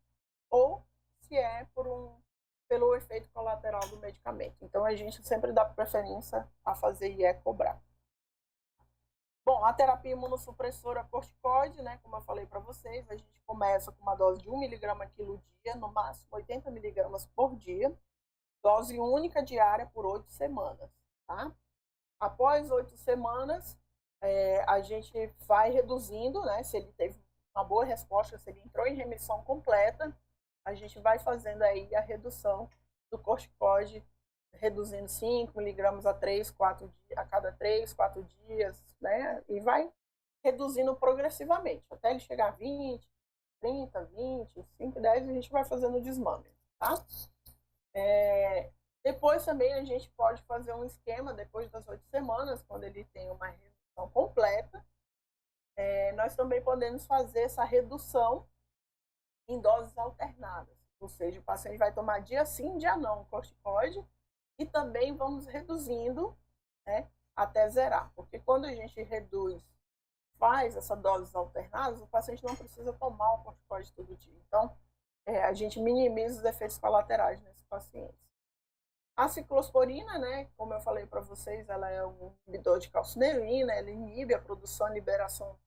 ou se é pelo efeito colateral do medicamento. Então, a gente sempre dá preferência a fazer IE-cobrar. Bom, a terapia imunossupressora corticoide, né, como eu falei para vocês, a gente começa com uma dose de 1 mg quilo dia, no máximo 80 mg por dia, dose única diária por 8 semanas, tá? Após 8 semanas, a gente vai reduzindo, né, se ele teve uma boa resposta, se ele entrou em remissão completa, a gente vai fazendo aí a redução do corticoide, reduzindo 5 miligramas a cada 3, 4 dias, né? E vai reduzindo progressivamente, até ele chegar a 20, 30, 20, 5, 10, a gente vai fazendo o desmame, tá? Depois também a gente pode fazer um esquema, depois das 8 semanas, quando ele tem uma redução completa, nós também podemos fazer essa redução em doses alternadas, ou seja, o paciente vai tomar dia sim, dia não, corticoide, e também vamos reduzindo, né, até zerar. Porque quando a gente faz essas doses alternadas, o paciente não precisa tomar o corticoide todo dia. Então, a gente minimiza os efeitos colaterais nesses pacientes. A ciclosporina, né, como eu falei para vocês, ela é um inibidor de calcineurina, ela inibe a produção e liberação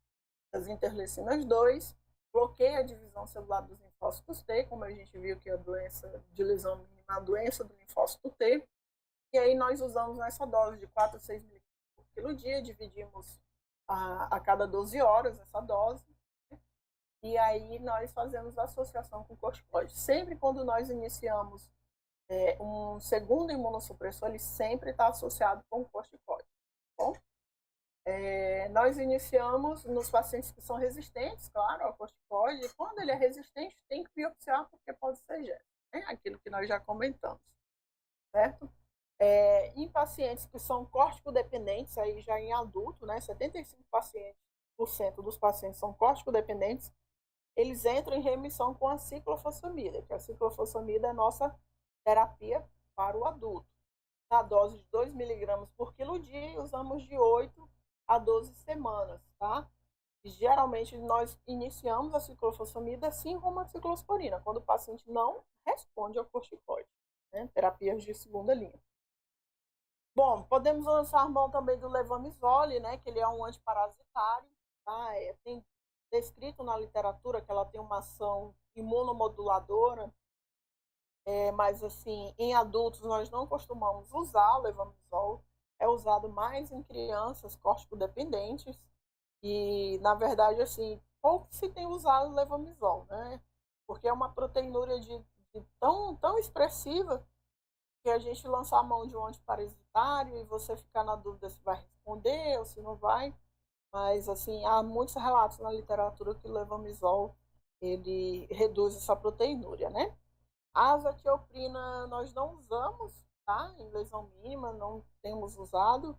das interleucinas 2, bloqueia a divisão celular dos linfócitos T, como a gente viu que a doença de lesão mínima, a doença do linfócito T. E aí nós usamos essa dose de 4 a 6 mg por quilo dia, dividimos a cada 12 horas essa dose, né? E aí nós fazemos a associação com corticoide. Sempre quando nós iniciamos um segundo imunossupressor, ele sempre está associado com corticoide. Tá bom? Nós iniciamos nos pacientes que são resistentes, claro, ao corticoide, e quando ele é resistente, tem que biopsiar, porque pode ser GES, né? Aquilo que nós já comentamos, certo? Em pacientes que são córtico-dependentes, aí já em adulto, né, 75% dos pacientes são córtico-dependentes, eles entram em remissão com a ciclofosfamida, que a ciclofosfamida é a nossa terapia para o adulto. Na dose de 2 mg por quilo dia, e usamos de 8 a 12 semanas, tá? E, geralmente, nós iniciamos a ciclofosfamida assim como a ciclosporina, quando o paciente não responde ao corticoide, né? Terapias de segunda linha. Bom, podemos lançar mão também do levamisole, né, que ele é um antiparasitário, tá? Tem descrito na literatura que ela tem uma ação imunomoduladora, mas assim, em adultos nós não costumamos usar o levamisol, é usado mais em crianças córtico-dependentes e, na verdade, assim, pouco se tem usado o levamisol, né? Porque é uma proteinúria tão expressiva que a gente lançar a mão de um antiparasitário e você ficar na dúvida se vai responder ou se não vai. Mas, assim, há muitos relatos na literatura que o levamisol, ele reduz essa proteinúria, né? A azatioprina nós não usamos, tá? Em lesão mínima, não temos usado.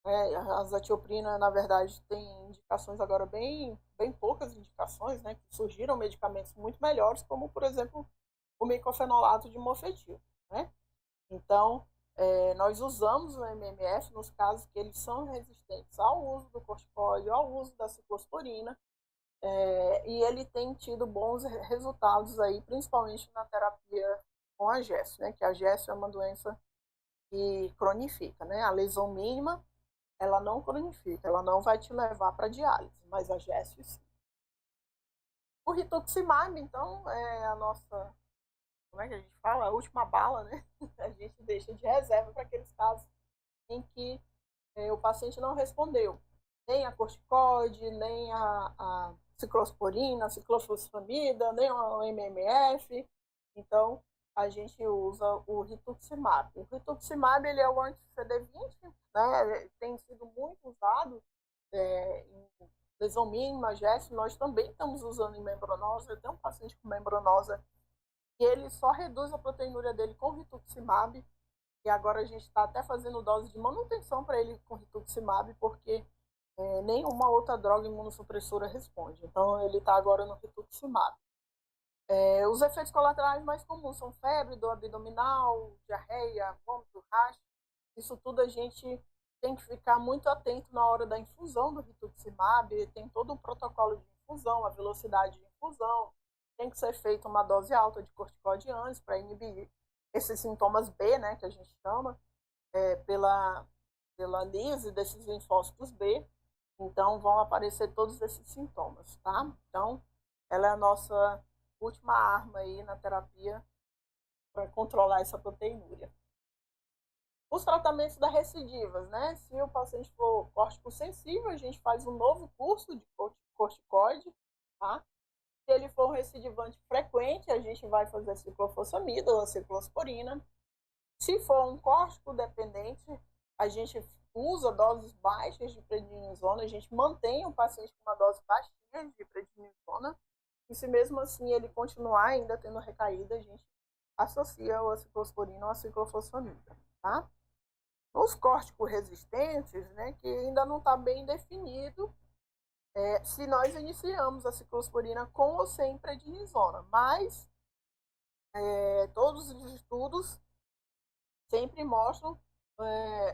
A azatioprina, na verdade, tem indicações agora bem poucas indicações, né? Que surgiram medicamentos muito melhores, como, por exemplo, o micofenolato de mofetil, né? Então, nós usamos o MMF nos casos que eles são resistentes ao uso do corticoide, ao uso da ciclosporina, e ele tem tido bons resultados aí, principalmente na terapia com a GES, né? Que a GES é uma doença que cronifica, né? A lesão mínima, ela não cronifica, ela não vai te levar para diálise, mas a GES sim. O rituximab, então, é a nossa, como é que a gente fala? A última bala, né? A gente deixa de reserva para aqueles casos em que o paciente não respondeu nem a corticoide, nem a ciclosporina, a ciclofosfamida, nem o MMF. Então, a gente usa o rituximab. O rituximab ele é o anti-CD20, né? Tem sido muito usado em lesão mínima, GES. Nós também estamos usando em membranosa. Eu tenho um paciente com membranosa e ele só reduz a proteinúria dele com rituximab. E agora a gente está até fazendo dose de manutenção para ele com rituximab, porque nenhuma outra droga imunossupressora responde. Então ele está agora no rituximab. Os efeitos colaterais mais comuns são febre, dor abdominal, diarreia, vômito, rash. Isso tudo a gente tem que ficar muito atento na hora da infusão do rituximab. Tem todo um protocolo de infusão, a velocidade de infusão. Tem que ser feita uma dose alta de corticoide antes para inibir esses sintomas B, né, que a gente chama, pela lise desses linfócitos B. Então, vão aparecer todos esses sintomas, tá? Então, ela é a nossa última arma aí na terapia para controlar essa proteinúria. Os tratamentos das recidivas, né? Se o paciente for córtico sensível, a gente faz um novo curso de corticoide, tá? Se ele for um recidivante frequente, a gente vai fazer a ciclofosfamida ou a ciclosporina. Se for um córtico dependente, a gente usa doses baixas de prednisona, a gente mantém o paciente com uma dose baixinha de prednisona, e se mesmo assim ele continuar ainda tendo recaída, a gente associa a ciclosporina ou a ciclofosfamida, tá? Os córticos resistentes, né, que ainda não está bem definido se nós iniciamos a ciclosporina com ou sem prednisona, mas todos os estudos sempre mostram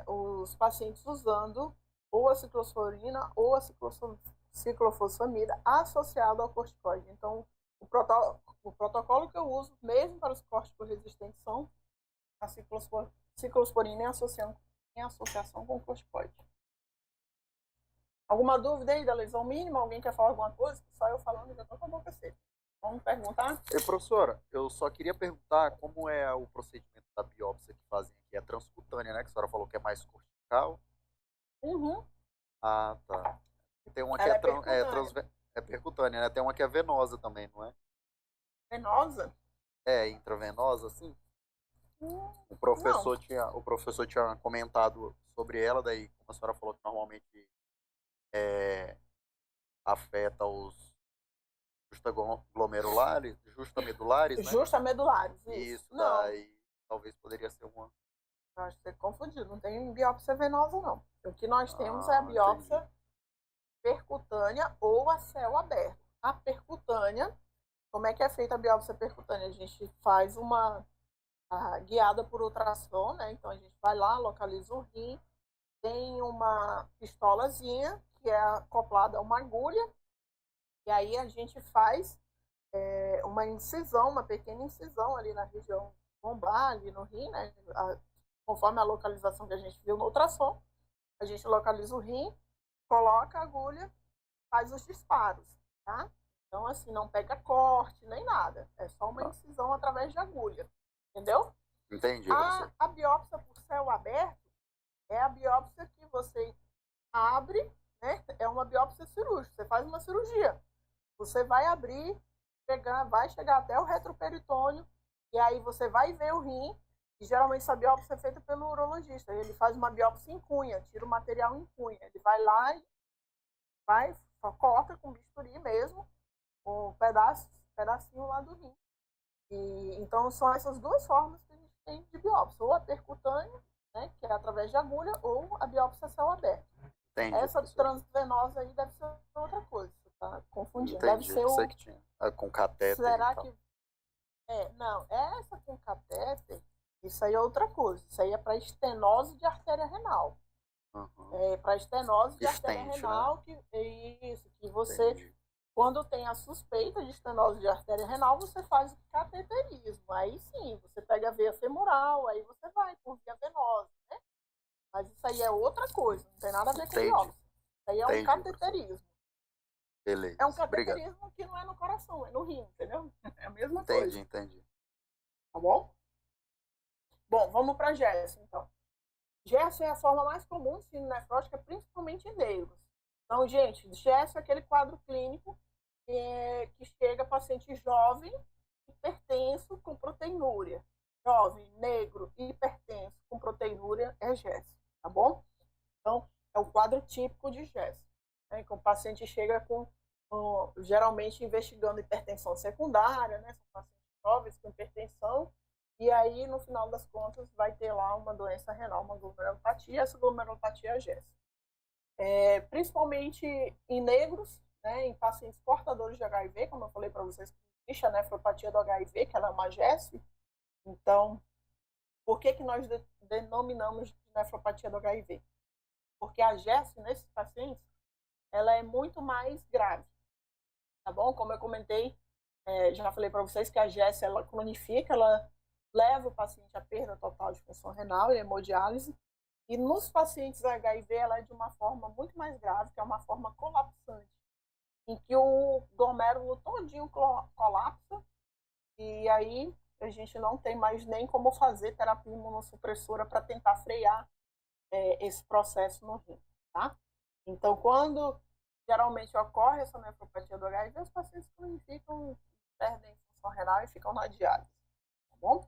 os pacientes usando ou a ciclosporina ou a ciclofosfamida associado ao corticoide. Então, o protocolo que eu uso, mesmo para os córticos resistentes, são a ciclosporina em associação com o corticoide. Alguma dúvida aí da lesão mínima? Alguém quer falar alguma coisa? Só eu falando já estou com a boca seca. Vamos perguntar? Professora, eu só queria perguntar como é o procedimento da biópsia que fazem aqui. É transcutânea, né? Que a senhora falou que é mais cortical. Uhum. Ah, tá. Tem uma que é percutânea, né? Tem uma que é venosa também, não é? Venosa? Intravenosa, assim. O professor tinha comentado sobre ela, daí, como a senhora falou que normalmente afeta os justamedulares, né? Justamedulares, Isso, não. daí talvez poderia ser uma. Acho que você confundiu, não tem biópsia venosa, não. O que nós temos é a biópsia percutânea ou a céu aberto. A percutânea, como é que é feita a biópsia percutânea? A gente faz uma guiada por ultrassom, né? Então a gente vai lá, localiza o rim, tem uma pistolazinha que é acoplada a uma agulha, e aí a gente faz uma incisão, uma pequena incisão ali na região lombar, ali no rim, né? Conforme a localização que a gente viu no ultrassom, a gente localiza o rim, coloca a agulha, faz os disparos, tá? Então, assim, não pega corte nem nada. É só uma incisão através de agulha. Entendeu? Entendi. A biópsia por céu aberto é a biópsia que você abre, né? É uma biópsia cirúrgica. Você faz uma cirurgia. Você vai abrir, vai chegar até o retroperitônio, e aí você vai ver o rim. E geralmente essa biópsia é feita pelo urologista. Ele faz uma biópsia em cunha, tira o material em cunha. Ele vai lá e corta com bisturi mesmo, um pedacinho lá do rim. Então são essas duas formas que a gente tem de biópsia. Ou a percutânea, né, que é através de agulha, ou a biópsia a céu aberto. Entendi, essa transvenosa aí deve ser outra coisa. Você tá confundindo. Entendi. Deve ser o... que tinha. Com catéter. Será que... não, essa com catéter, isso aí é outra coisa. Isso aí é para estenose de artéria renal. Uhum. Para estenose de artéria renal, né? que você, Entendi. quando tem a suspeita de estenose de artéria renal, você faz o cateterismo. Aí sim, você pega a veia femoral, aí você vai por via venosa, né? Mas isso aí é outra coisa, não tem nada a ver com biópsia. Isso aí é um cateterismo. Beleza. É um cateterismo que não é no coração, é no rim, entendeu? É a mesma coisa. Entendi. Tá bom? Bom, vamos para GERSO, então. GERSO é a forma mais comum de síndrome nefrótica, principalmente em negros. Então, gente, GERSO é aquele quadro clínico que chega paciente jovem hipertenso com proteinúria. Jovem, negro, hipertenso com proteinúria é GES, tá bom? Então, é o quadro típico de GES, né? Que o paciente chega geralmente investigando hipertensão secundária, né? São pacientes jovens com hipertensão, e aí, no final das contas, vai ter lá uma doença renal, uma glomerulopatia, essa glomerulopatia é GES. Principalmente em negros, né, em pacientes portadores de HIV, como eu falei para vocês, existe a nefropatia do HIV, que ela é uma GES. Então, por que nós denominamos de nefropatia do HIV? Porque a GES, nesses pacientes, ela é muito mais grave, tá bom? Como eu comentei, já falei para vocês que a GES, ela cronifica, ela leva o paciente à perda total de função renal e hemodiálise, e nos pacientes HIV, ela é de uma forma muito mais grave, que é uma forma colapsante, em que o glomérulo todinho colapsa, e aí a gente não tem mais nem como fazer terapia imunossupressora para tentar frear esse processo no rim, tá? Então, quando geralmente ocorre essa nefropatia do HIV, os pacientes cronificam, perdem função renal e ficam na diálise, tá bom?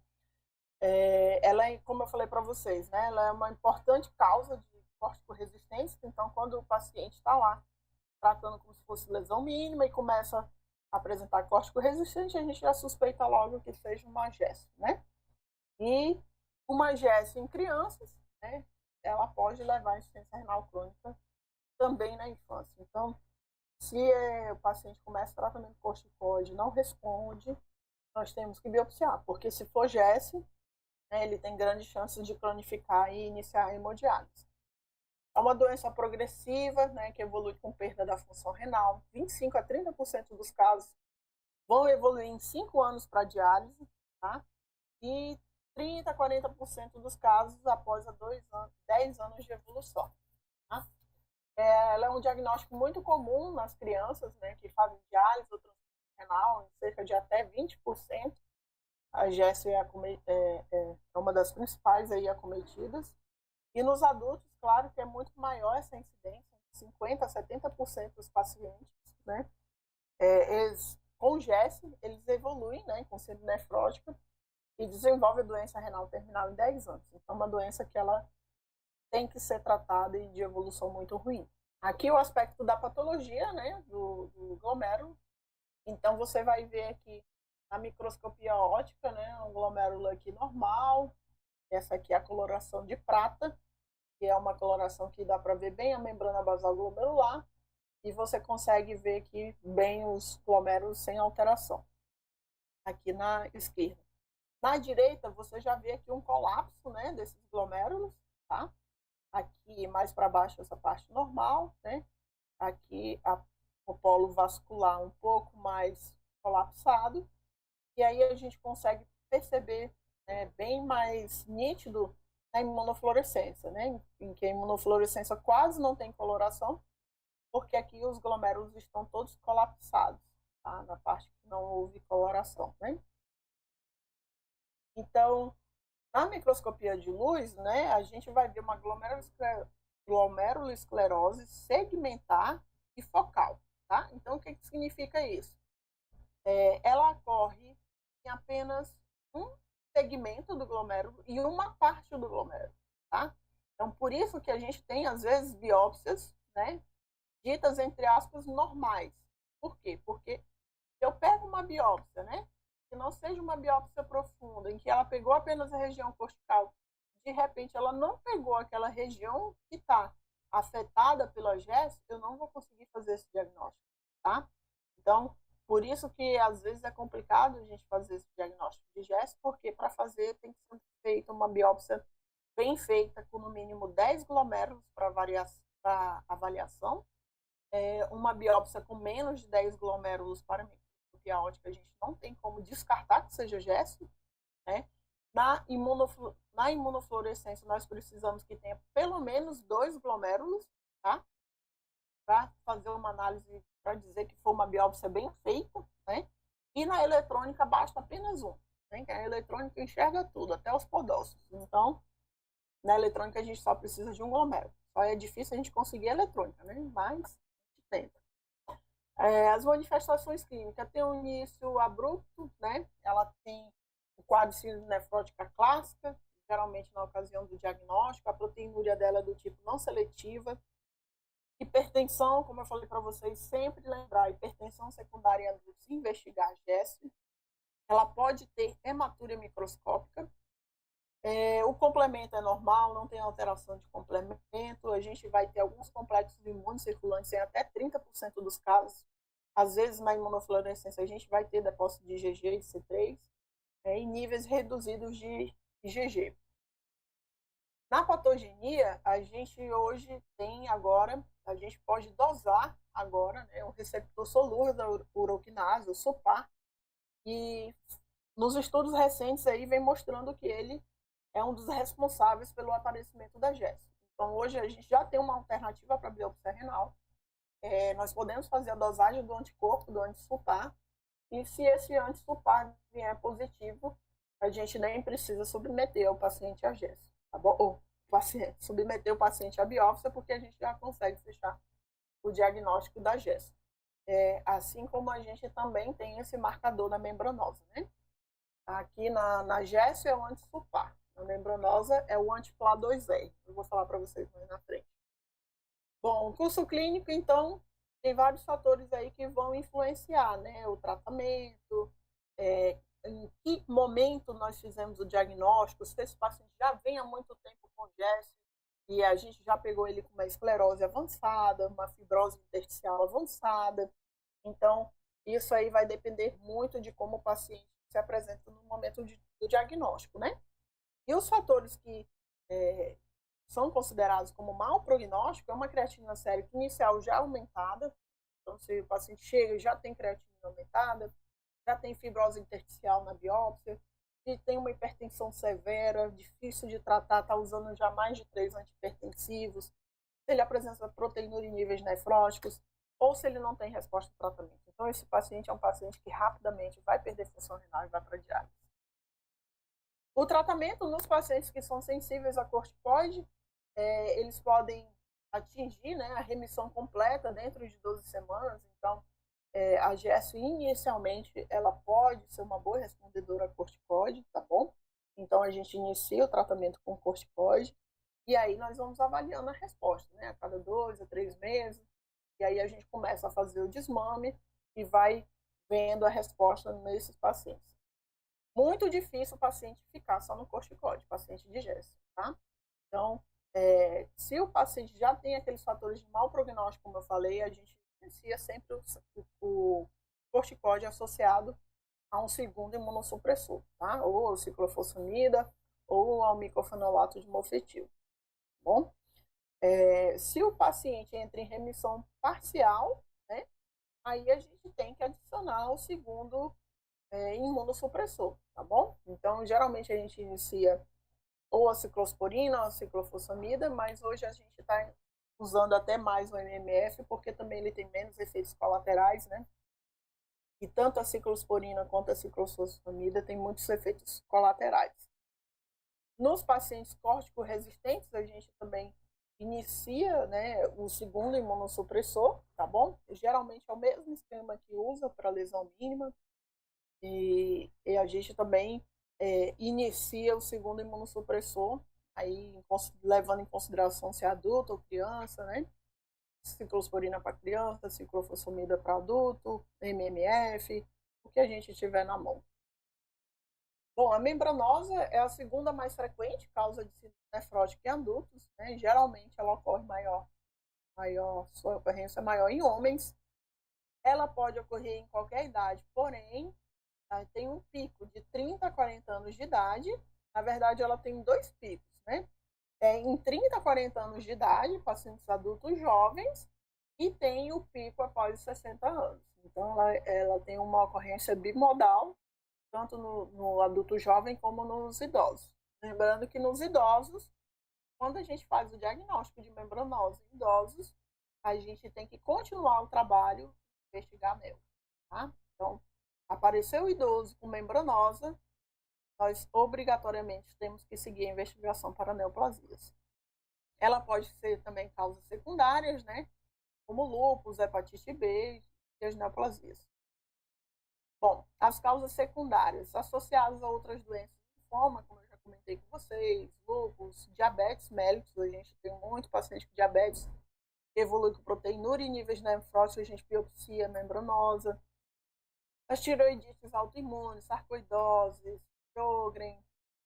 Ela, como eu falei para vocês, né, ela é uma importante causa de córtico-resistência. Então, quando o paciente está lá tratando como se fosse lesão mínima e começa a apresentar córtico-resistente, a gente já suspeita logo que seja uma GES, né? E uma GES em crianças, né, ela pode levar a insuficiência renal crônica também na infância. Então, se o paciente começa o tratamento corticoide e não responde, nós temos que biopsiar, porque se for GES, ele tem grandes chances de cronificar e iniciar a hemodiálise. É uma doença progressiva, né, que evolui com perda da função renal. 25 a 30% dos casos vão evoluir em 5 anos para diálise, tá? E 30 a 40% dos casos após 10 anos de evolução. Tá? Ela é um diagnóstico muito comum nas crianças, né, que fazem diálise ou transplante renal, em cerca de até 20%. A GES é uma das principais aí acometidas. E nos adultos, claro que é muito maior essa incidência, 50% a 70% dos pacientes, né? Com GES, eles evoluem, né, com síndrome nefrótica e desenvolvem a doença renal terminal em 10 anos. Então, é uma doença que ela tem que ser tratada e de evolução muito ruim. Aqui o aspecto da patologia, né, do glomérulo. Então, você vai ver aqui na microscopia óptica, né, um glomérulo aqui normal. Essa aqui é a coloração de prata, que é uma coloração que dá para ver bem a membrana basal glomerular, e você consegue ver aqui bem os glomérulos sem alteração, aqui na esquerda. Na direita, você já vê aqui um colapso, né, desses glomérulos, tá? Aqui mais para baixo essa parte normal, né? Aqui o polo vascular um pouco mais colapsado, e aí a gente consegue perceber, né, bem mais nítido a imunofluorescência, né? Em que a imunofluorescência quase não tem coloração, porque aqui os glomérulos estão todos colapsados, tá? Na parte que não houve coloração, né? Então, na microscopia de luz, né, a gente vai ver uma glomerulosclerose segmentar e focal, tá? Então, o que significa isso? Ela ocorre em apenas um segmento do glomérulo e uma parte do glomérulo, tá? Então, por isso que a gente tem, às vezes, biópsias, né, ditas, entre aspas, normais. Por quê? Porque se eu pego uma biópsia, né, que não seja uma biópsia profunda, em que ela pegou apenas a região cortical, de repente ela não pegou aquela região que está afetada pela GES, eu não vou conseguir fazer esse diagnóstico, tá? Então, por isso que às vezes é complicado a gente fazer esse diagnóstico de GES, porque para fazer tem que ser feita uma biópsia bem feita, com no mínimo 10 glomérulos para avaliação. Uma biópsia com menos de 10 glomérulos para microscopia óptica, a gente não tem como descartar que seja GES, né? Na imunofluorescência, nós precisamos que tenha pelo menos 2 glomérulos, tá? Para fazer uma análise, para dizer que foi uma biópsia bem feita, né? E na eletrônica basta apenas um, né? Que a eletrônica enxerga tudo, até os podócitos. Então, na eletrônica a gente só precisa de um glomérulo. Só é difícil a gente conseguir a eletrônica, né? Mas a gente tenta. As manifestações clínicas têm um início abrupto, né? Ela tem o quadro de síndrome nefrótica clássica, geralmente na ocasião do diagnóstico, a proteinúria dela é do tipo não seletiva. Hipertensão, como eu falei para vocês, sempre lembrar, hipertensão secundária se investigar GES. Ela pode ter hematúria microscópica. O complemento é normal, não tem alteração de complemento. A gente vai ter alguns complexos imunes circulantes em até 30% dos casos. Às vezes, na imunofluorescência, a gente vai ter depósito de IgG e C3 em níveis reduzidos de IgG. Na patogenia, a gente hoje tem agora, a gente pode dosar agora, né, o receptor solúvel da uroquinase, o SUPAR, e nos estudos recentes aí vem mostrando que ele é um dos responsáveis pelo aparecimento da GES. Então, hoje a gente já tem uma alternativa para a biópsia renal. Nós podemos fazer a dosagem do anticorpo, do anti-SUPAR, e se esse anti-SUPAR vier positivo, a gente nem precisa submeter o paciente à GES, tá bom? Ou submeter o paciente à biópsia, porque a gente já consegue fechar o diagnóstico da GES. Assim como a gente também tem esse marcador da membranosa, né? Aqui na GES é o anti-SUPAR. A membranosa é o anti-PLA2R. Eu vou falar para vocês mais na frente. Bom, o curso clínico, então, tem vários fatores aí que vão influenciar, né? O tratamento, em que momento nós fizemos o diagnóstico, se esse paciente já vem há muito tempo com GES e a gente já pegou ele com uma esclerose avançada, uma fibrose intersticial avançada. Então, isso aí vai depender muito de como o paciente se apresenta no momento do diagnóstico, né? E os fatores que são considerados como mau prognóstico é uma creatinina sérica inicial já aumentada. Então, se o paciente chega e já tem creatinina aumentada, já tem fibrose intersticial na biópsia, se tem uma hipertensão severa, difícil de tratar, está usando já mais de 3 antihipertensivos, se ele apresenta proteinúria em níveis nefróticos, ou se ele não tem resposta ao tratamento. Então, esse paciente é um paciente que rapidamente vai perder função renal e vai para a diálise. O tratamento nos pacientes que são sensíveis a corticoide, eles podem atingir, né, a remissão completa dentro de 12 semanas. Então, a GES inicialmente ela pode ser uma boa respondedora a corticoide, tá bom? Então, a gente inicia o tratamento com corticoide e aí nós vamos avaliando a resposta, né, a cada 2 a 3 meses. E aí a gente começa a fazer o desmame e vai vendo a resposta nesses pacientes. Muito difícil o paciente ficar só no corticoide, paciente de GES, tá? Então, se o paciente já tem aqueles fatores de mau prognóstico, como eu falei, a gente inicia sempre o corticoide associado a um segundo imunossupressor, tá? Ou a ciclofosfamida ou ao micofenolato de mofetil, tá bom? Se o paciente entra em remissão parcial, né, aí a gente tem que adicionar o segundo imunossupressor, tá bom? Então, geralmente a gente inicia ou a ciclosporina ou a ciclofosfamida, mas hoje a gente está usando até mais o MMF, porque também ele tem menos efeitos colaterais, né? E tanto a ciclosporina quanto a ciclofosfamida tem muitos efeitos colaterais. Nos pacientes córtico-resistentes, a gente também inicia, né, o segundo imunossupressor, tá bom? Geralmente é o mesmo esquema que usa para lesão mínima, e a gente também inicia o segundo imunossupressor, aí levando em consideração se é adulto ou criança, né? Ciclosporina para criança, ciclofosfamida para adulto, MMF, o que a gente tiver na mão. Bom, a membranosa é a segunda mais frequente causa de síndrome nefrótica em adultos, né? Geralmente ela ocorre sua ocorrência é maior em homens. Ela pode ocorrer em qualquer idade, porém, tem um pico de 30 a 40 anos de idade. Na verdade, ela tem 2 picos, né? Em 30 a 40 anos de idade, pacientes adultos jovens, e tem o pico após os 60 anos. Então, ela tem uma ocorrência bimodal, tanto no adulto jovem como nos idosos. Lembrando que nos idosos, quando a gente faz o diagnóstico de membranose em idosos, a gente tem que continuar o trabalho de investigar a NEL, tá? Então, apareceu o idoso com membranosa, nós obrigatoriamente temos que seguir a investigação para neoplasias. Ela pode ser também causas secundárias, né? Como lúpus, hepatite B, e as neoplasias. Bom, as causas secundárias associadas a outras doenças de forma, como eu já comentei com vocês, lúpus, diabetes mellitus, a gente tem muito paciente com diabetes que evolui com proteinúria e níveis nefróticos, a gente biopsia membranosa, as tiroidites autoimunes, sarcoidose, Sjögren,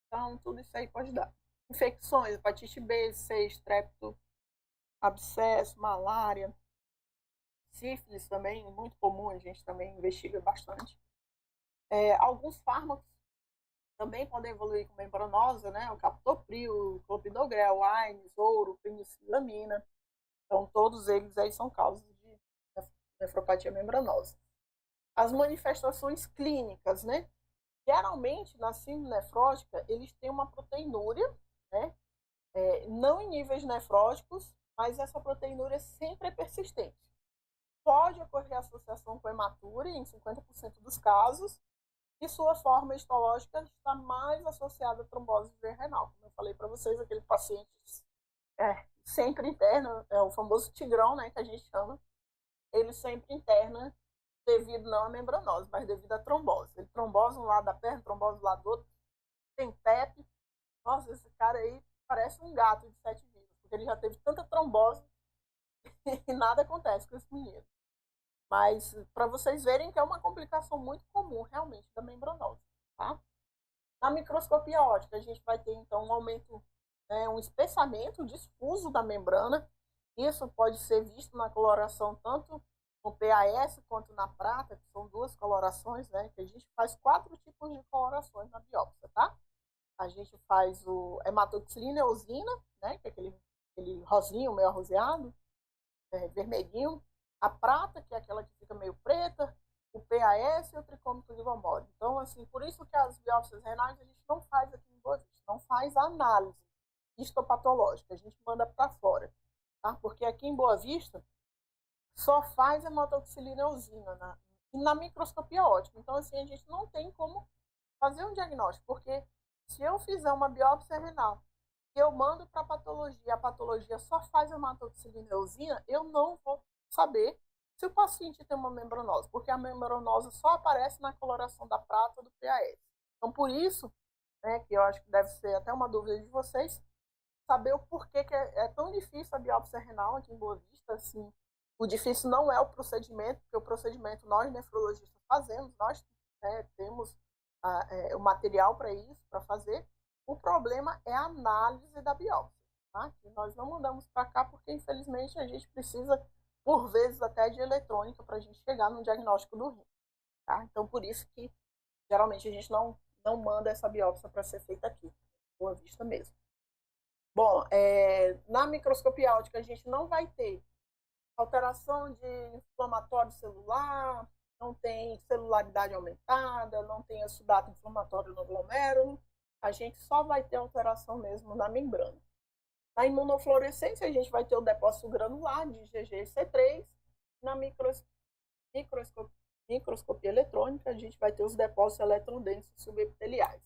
então tudo isso aí pode dar. Infecções, hepatite B, C, estrepto, abscesso, malária, sífilis também, muito comum, a gente também investiga bastante. Alguns fármacos também podem evoluir com membranosa, né? O captopril, clopidogrel, AINES, ouro, penicilamina. Então, todos eles aí são causas de nefropatia membranosa. As manifestações clínicas, né? Geralmente, na síndrome nefrótica, eles têm uma proteinúria, né? Não em níveis nefróticos, mas essa proteinúria sempre é persistente. Pode ocorrer associação com hematúria em 50% dos casos, e sua forma histológica está mais associada à trombose renal. Como eu falei para vocês, aquele paciente sempre interna, é o famoso tigrão, né, que a gente chama, ele sempre interna devido não à membranose, mas devido à trombose. Ele trombose um lado da perna, trombose do lado do outro, tem TEP. Nossa, esse cara aí parece um gato de 7 vidas, porque ele já teve tanta trombose e nada acontece com esse menino. Mas para vocês verem que é uma complicação muito comum realmente da membranose, tá? Na microscopia óptica, a gente vai ter então um aumento, um espessamento difuso da membrana. Isso pode ser visto na coloração tanto no PAS quanto na prata, que são duas colorações, né? Que a gente faz 4 tipos de colorações na biópsia, tá? A gente faz o hematoxilina eosina, né? Que é aquele rosinho, meio arrozeado, vermelhinho. A prata, que é aquela que fica meio preta, o PAS e o tricômito de Gomori. Então, assim, por isso que as biópsias renais a gente não faz aqui em Boa Vista, não faz análise histopatológica, a gente manda para fora, tá? Porque aqui em Boa Vista só faz hematoxilina eosina na microscopia óptica. Então, assim, a gente não tem como fazer um diagnóstico, porque se eu fizer uma biópsia renal e eu mando para a patologia só faz hematoxilina eosina, eu não vou saber se o paciente tem uma membranose, porque a membranose só aparece na coloração da prata do PAS. Então, por isso, que eu acho que deve ser até uma dúvida de vocês, saber o porquê que é tão difícil a biópsia renal aqui em Boa Vista. Assim, o difícil não é o procedimento, porque o procedimento nós nefrologistas fazemos, nós temos o material para isso, para fazer. O problema é a análise da biópsia, tá? Que nós não mandamos para cá porque, infelizmente, a gente precisa, por vezes, até de eletrônica para a gente chegar no diagnóstico do rim, tá? Então, por isso que, geralmente, a gente não manda essa biópsia para ser feita aqui, Boa Vista mesmo. Bom, na microscopia óptica, a gente não vai ter alteração de inflamatório celular, não tem celularidade aumentada, não tem exudato inflamatório no glomérulo, a gente só vai ter alteração mesmo na membrana. Na imunofluorescência, a gente vai ter o depósito granular de IgG e C3. Na microscopia eletrônica, a gente vai ter os depósitos eletrodensos subepiteliais.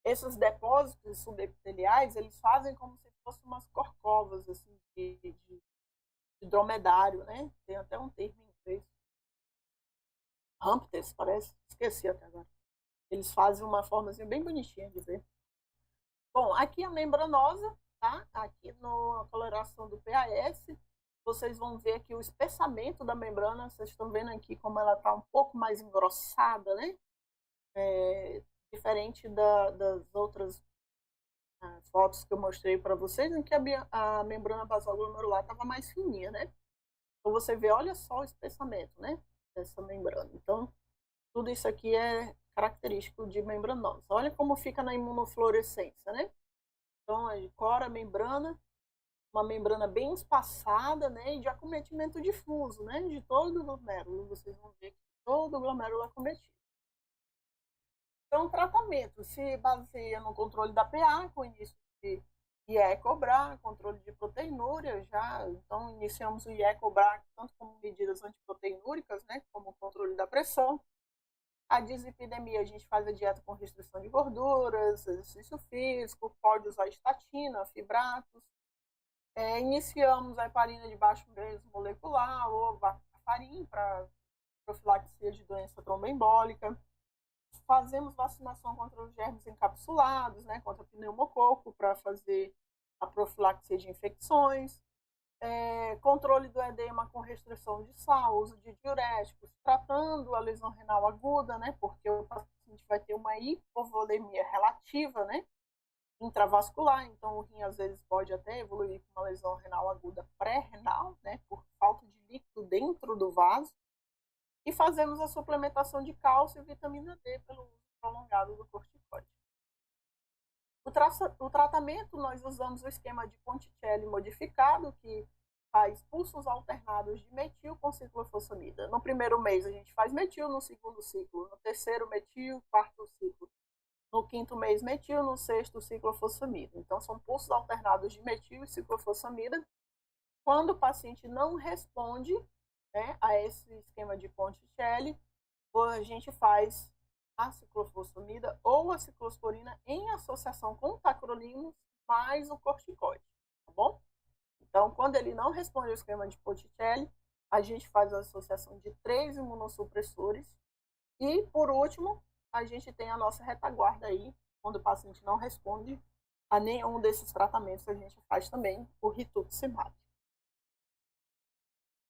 Esses depósitos subepiteliais, eles fazem como se fossem umas corcovas assim, de dromedário, né? Tem até um termo em inglês. Rumpters, parece. Esqueci até agora. Eles fazem uma formazinha bem bonitinha de ver. Bom, aqui a membranosa, tá? Aqui na coloração do PAS, vocês vão ver aqui o espessamento da membrana. Vocês estão vendo aqui como ela está um pouco mais engrossada, né? Diferente das outras fotos que eu mostrei para vocês, em que a membrana basal glomerular estava mais fininha, né? Então você vê, olha só o espessamento, né? Dessa membrana. Então, tudo isso aqui é característico de membranose. Olha como fica na imunofluorescência, né? Então, a cora a membrana, uma membrana bem espaçada, né? E de acometimento difuso, né? De todo o glomérulo. Vocês vão ver que todo o glomérulo é acometido. Então, o tratamento se baseia no controle da PA, com início de IE-COBRA, controle de proteinúria, então iniciamos o IE-COBRA tanto como medidas antiproteinúricas, né, como controle da pressão. A dislipidemia, a gente faz a dieta com restrição de gorduras, exercício físico, pode usar estatina, fibratos. Iniciamos a heparina de baixo peso molecular ou varfarin para profilaxia de doença tromboembólica. Fazemos vacinação contra os germes encapsulados, né, contra pneumococo, para fazer a profilaxia de infecções. Controle do edema com restrição de sal, uso de diuréticos, tratando a lesão renal aguda, né, porque o paciente vai ter uma hipovolemia relativa, né, intravascular, então o rim às vezes pode até evoluir com uma lesão renal aguda pré-renal, né, por falta de líquido dentro do vaso. E fazemos a suplementação de cálcio e vitamina D pelo uso prolongado do corticoide. O tratamento, nós usamos o esquema de Ponticelli modificado, que faz pulsos alternados de metil com ciclofosfamida. No primeiro mês a gente faz metil, no segundo ciclo, no terceiro metil, quarto ciclo. No quinto mês metil, no sexto ciclofosfamida. Então são pulsos alternados de metil e ciclofosfamida. Quando o paciente não responde, né, a esse esquema de Ponticelli, a gente faz a ciclofosfamida ou a ciclosporina em associação com o tacrolimus mais o corticoide, tá bom? Então, quando ele não responde ao esquema de Ponticelli, a gente faz a associação de 3 imunossupressores e, por último, a gente tem a nossa retaguarda aí, quando o paciente não responde a nenhum desses tratamentos, a gente faz também o rituximab.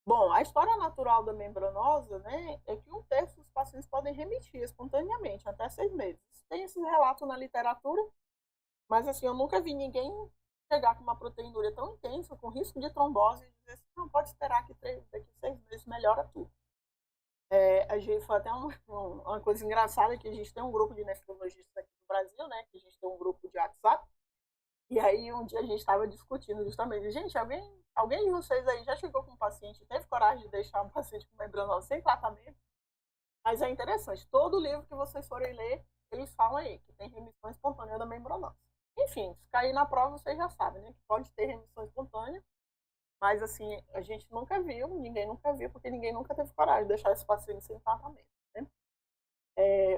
Bom, a história natural da membranosa, né, é que 1/3 dos pacientes podem remitir espontaneamente, até 6 meses. Tem esses relatos na literatura, mas assim, eu nunca vi ninguém chegar com uma proteinúria tão intensa, com risco de trombose, e dizer assim, não, pode esperar que daqui a 6 meses melhora tudo. A gente foi até uma coisa engraçada, que a gente tem um grupo de nefrologistas aqui no Brasil, né, que a gente tem um grupo de WhatsApp, e aí um dia a gente estava discutindo justamente, gente, alguém de vocês aí já chegou com um paciente, teve coragem de deixar um paciente com membranose sem tratamento? Mas é interessante, todo livro que vocês forem ler, eles falam aí que tem remissão espontânea da membranose. Enfim, se cair na prova, vocês já sabem, né, que pode ter remissão espontânea, mas assim, a gente nunca viu, ninguém nunca viu, porque ninguém nunca teve coragem de deixar esse paciente sem tratamento, né?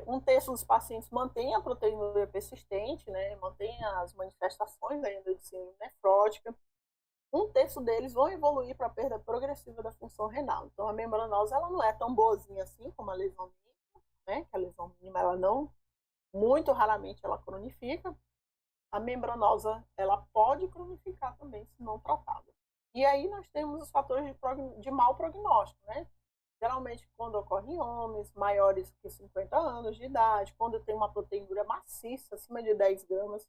1/3 dos pacientes mantém a proteinúria persistente, né, mantém as manifestações ainda de síndrome nefrótica. 1/3 deles vão evoluir para a perda progressiva da função renal. Então, a membranose ela não é tão boazinha assim como a lesão mínima, né, que a lesão mínima ela não, muito raramente ela cronifica. A membranosa ela pode cronificar também, se não tratada. E aí nós temos os fatores de mau prognóstico, né? Geralmente, quando ocorre em homens maiores que 50 anos de idade, quando tem uma proteinúria maciça, acima de 10 gramas.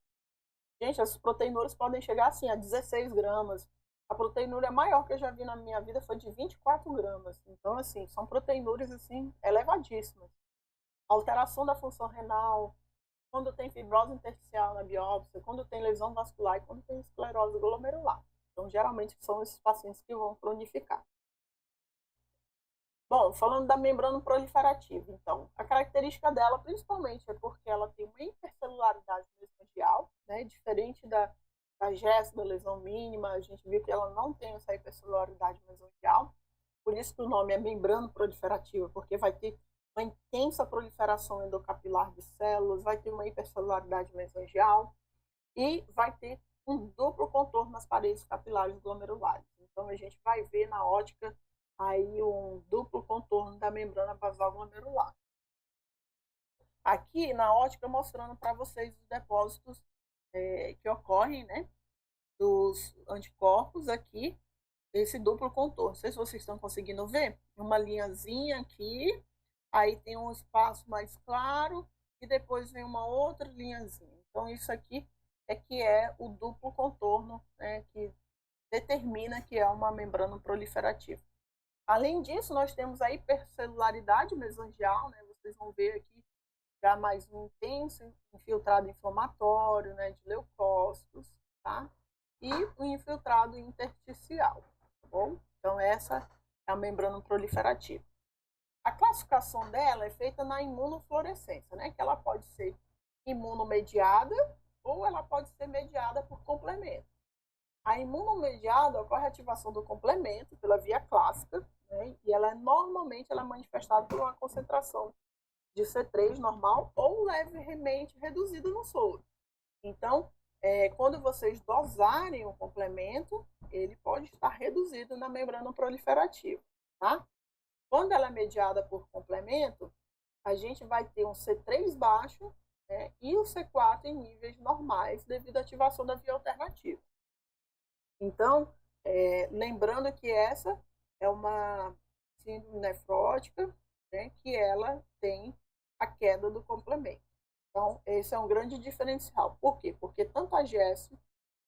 Gente, essas proteinúrias podem chegar assim a 16 gramas. A proteinúria maior que eu já vi na minha vida foi de 24 gramas. Então, assim, são proteinúrias assim, elevadíssimas. Alteração da função renal, quando tem fibrose intersticial na biópsia, quando tem lesão vascular e quando tem esclerose glomerular. Então, geralmente, são esses pacientes que vão cronificar. Bom, falando da membrana proliferativa, então, a característica dela, principalmente, é porque ela tem uma hipercelularidade mesangial, né, diferente da GES, da lesão mínima, a gente viu que ela não tem essa hipercelularidade mesangial, por isso que o nome é membrana proliferativa, porque vai ter uma intensa proliferação endocapilar de células, vai ter uma hipercelularidade mesangial e vai ter um duplo contorno nas paredes capilares glomerulares. Então, a gente vai ver na ótica aí um duplo contorno da membrana basal glomerular. Aqui na ótica mostrando para vocês os depósitos que ocorrem, né, dos anticorpos aqui, esse duplo contorno. Não sei se vocês estão conseguindo ver, uma linhazinha aqui, aí tem um espaço mais claro e depois vem uma outra linhazinha. Então isso aqui é que é o duplo contorno, né, que determina que é uma membrana proliferativa. Além disso, nós temos a hipercelularidade mesangial, né? Vocês vão ver aqui já mais um intenso infiltrado inflamatório, né, de leucócitos, tá? E o infiltrado intersticial, tá bom? Então, essa é a membrana proliferativa. A classificação dela é feita na imunofluorescência, né? Que ela pode ser imunomediada ou ela pode ser mediada por complemento. A imunomediada ocorre a ativação do complemento pela via clássica, né? E ela normalmente ela é manifestada por uma concentração de C3 normal ou levemente reduzida no soro. Então, quando vocês dosarem o complemento, ele pode estar reduzido na membrana proliferativa, tá? Quando ela é mediada por complemento, a gente vai ter um C3 baixo, né, e o C4 em níveis normais devido à ativação da via alternativa. Então, lembrando que essa é uma síndrome nefrótica, né, que ela tem a queda do complemento. Então, esse é um grande diferencial. Por quê? Porque tanto a GS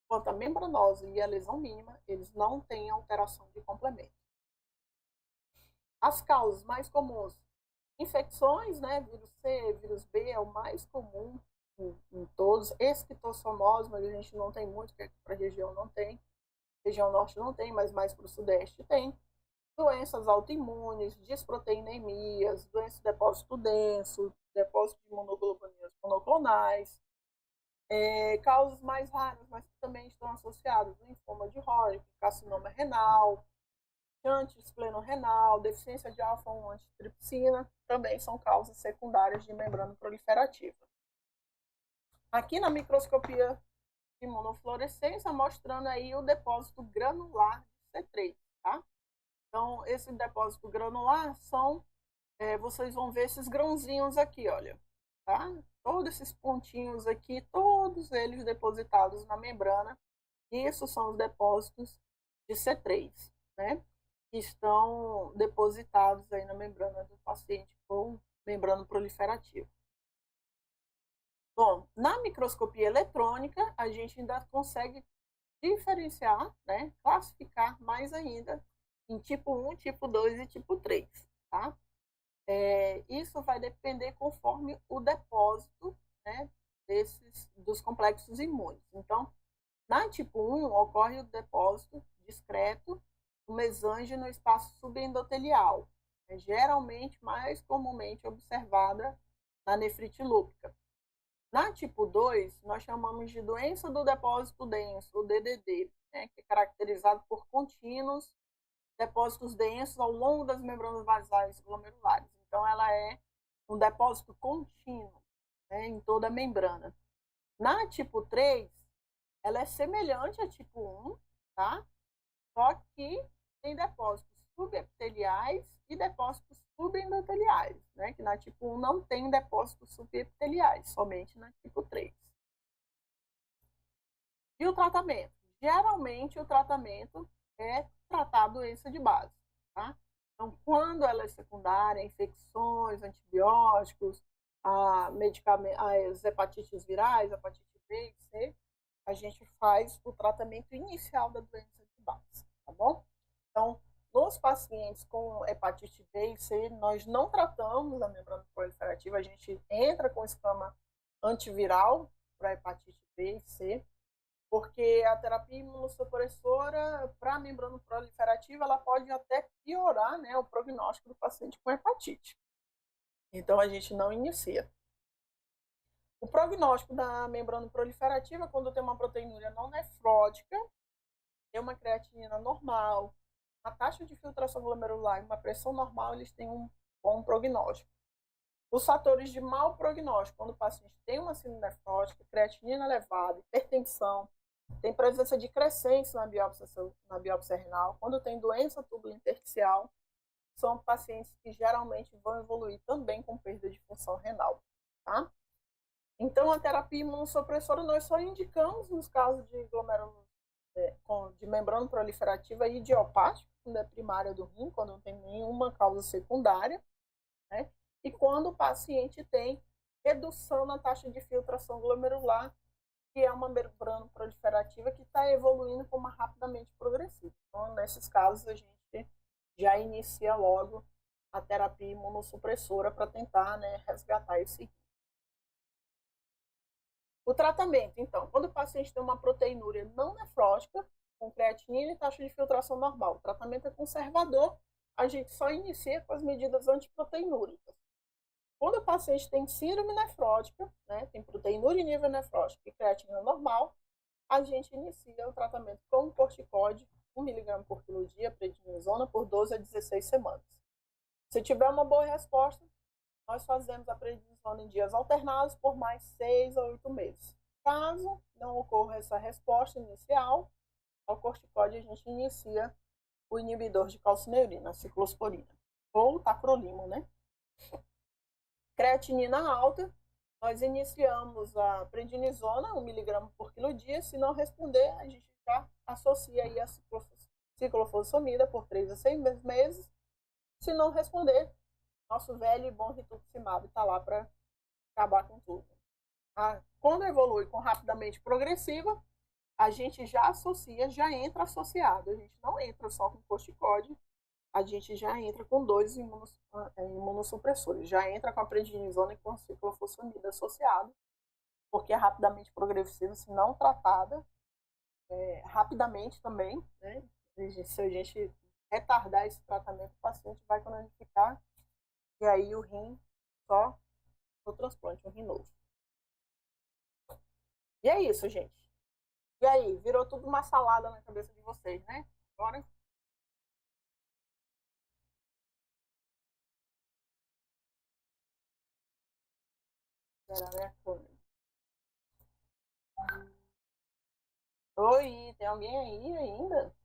quanto a membranose e a lesão mínima, eles não têm alteração de complemento. As causas mais comuns, infecções, né, vírus C, vírus B é o mais comum em todos. Esquistossomose, mas a gente não tem muito, porque para a região não tem. Região norte não tem, mas mais para o sudeste tem. Doenças autoimunes, disproteinemias, doenças de depósito denso, depósito de imunoglobulina monoclonais, causas mais raras, mas que também estão associadas, linfoma de Hodgkin, carcinoma renal, chante esplenorenal, deficiência de alfa-1 antitripsina, também são causas secundárias de membrana proliferativa. Aqui na microscopia de imunofluorescência, mostrando aí o depósito granular de C3, tá? Então, esse depósito granular são, vocês vão ver esses grãozinhos aqui, olha, tá? Todos esses pontinhos aqui, todos eles depositados na membrana, isso são os depósitos de C3, né? Que estão depositados aí na membrana do paciente com membrana proliferativa. Bom, na microscopia eletrônica, a gente ainda consegue diferenciar, né, classificar mais ainda em tipo 1, tipo 2 e tipo 3, tá? Isso vai depender conforme o depósito, né, dos complexos imunes. Então, na tipo 1, ocorre o depósito discreto do mesange no espaço subendotelial, geralmente mais comumente observada na nefrite lúpica. Na tipo 2, nós chamamos de doença do depósito denso, o DDD, né, que é caracterizado por contínuos depósitos densos ao longo das membranas basais glomerulares. Então, ela é um depósito contínuo, né, em toda a membrana. Na tipo 3, ela é semelhante à tipo 1, tá? Só que tem depósitos subepiteliais e depósitos subendoteliais, né? Que na tipo 1 não tem depósitos subepiteliais, somente na tipo 3. E o tratamento? Geralmente, o tratamento é tratar a doença de base, tá? Então, quando ela é secundária, infecções, antibióticos, as hepatites virais, hepatite B e C, a gente faz o tratamento inicial da doença de base, tá bom? Então, nos pacientes com hepatite B e C, nós não tratamos a membrana proliferativa, a gente entra com esquema antiviral para hepatite B e C, porque a terapia imunossupressora para a membrana proliferativa, ela pode até piorar, né, o prognóstico do paciente com hepatite. Então, a gente não inicia. O prognóstico da membrana proliferativa, quando tem uma proteinúria não nefrótica, tem uma creatinina normal, a taxa de filtração glomerular e uma pressão normal, eles têm um bom prognóstico. Os fatores de mau prognóstico, quando o paciente tem uma síndrome nefrótica, creatinina elevada, hipertensão, tem presença de crescentes na biópsia renal, quando tem doença tubulo-intersticial, são pacientes que geralmente vão evoluir também com perda de função renal, tá? Então, a terapia imunossupressora nós só indicamos nos casos de glomérulos de membrana proliferativa idiopática, quando é primária do rim, quando não tem nenhuma causa secundária, né? E quando o paciente tem redução na taxa de filtração glomerular, que é uma membrana proliferativa que está evoluindo como rapidamente progressiva. Então, nesses casos, a gente já inicia logo a terapia imunossupressora para tentar, né, resgatar esse rim. O tratamento, então, quando o paciente tem uma proteinúria não nefrótica, com creatinina e taxa de filtração normal, o tratamento é conservador, a gente só inicia com as medidas antiproteinúricas. Quando o paciente tem síndrome nefrótica, né, tem proteinúria em nível nefrótico e creatina normal, a gente inicia o tratamento com um corticoide, 1 mg por quilo dia, prednisona, por 12 a 16 semanas. Se tiver uma boa resposta, nós fazemos a prednisona em dias alternados por mais 6 a 8 meses. Caso não ocorra essa resposta inicial, ao corticoide a gente inicia o inibidor de calcineurina, a ciclosporina. ou tacrolimo, né? Creatinina alta, nós iniciamos a prednisona, 1 miligrama por quilo dia. Se não responder, a gente já associa aí a ciclofosfamida por 3 a 6 meses. Se não responder, nosso velho e bom rituximab está lá para acabar com tudo. Quando evolui com rapidamente progressiva, a gente já associa, já entra associado. A gente não entra só com corticóide, a gente já entra com 2 imunossupressores. Já entra com a prednisona e com a ciclofosfamida associado, porque é rapidamente progressiva, se não tratada, rapidamente também, né? Se a gente retardar esse tratamento, o paciente vai cronificar, e aí o rim só no transplante, um rim novo. E é isso, gente. E aí, virou tudo uma salada na cabeça de vocês, né? Agora. Oi, tem alguém aí ainda?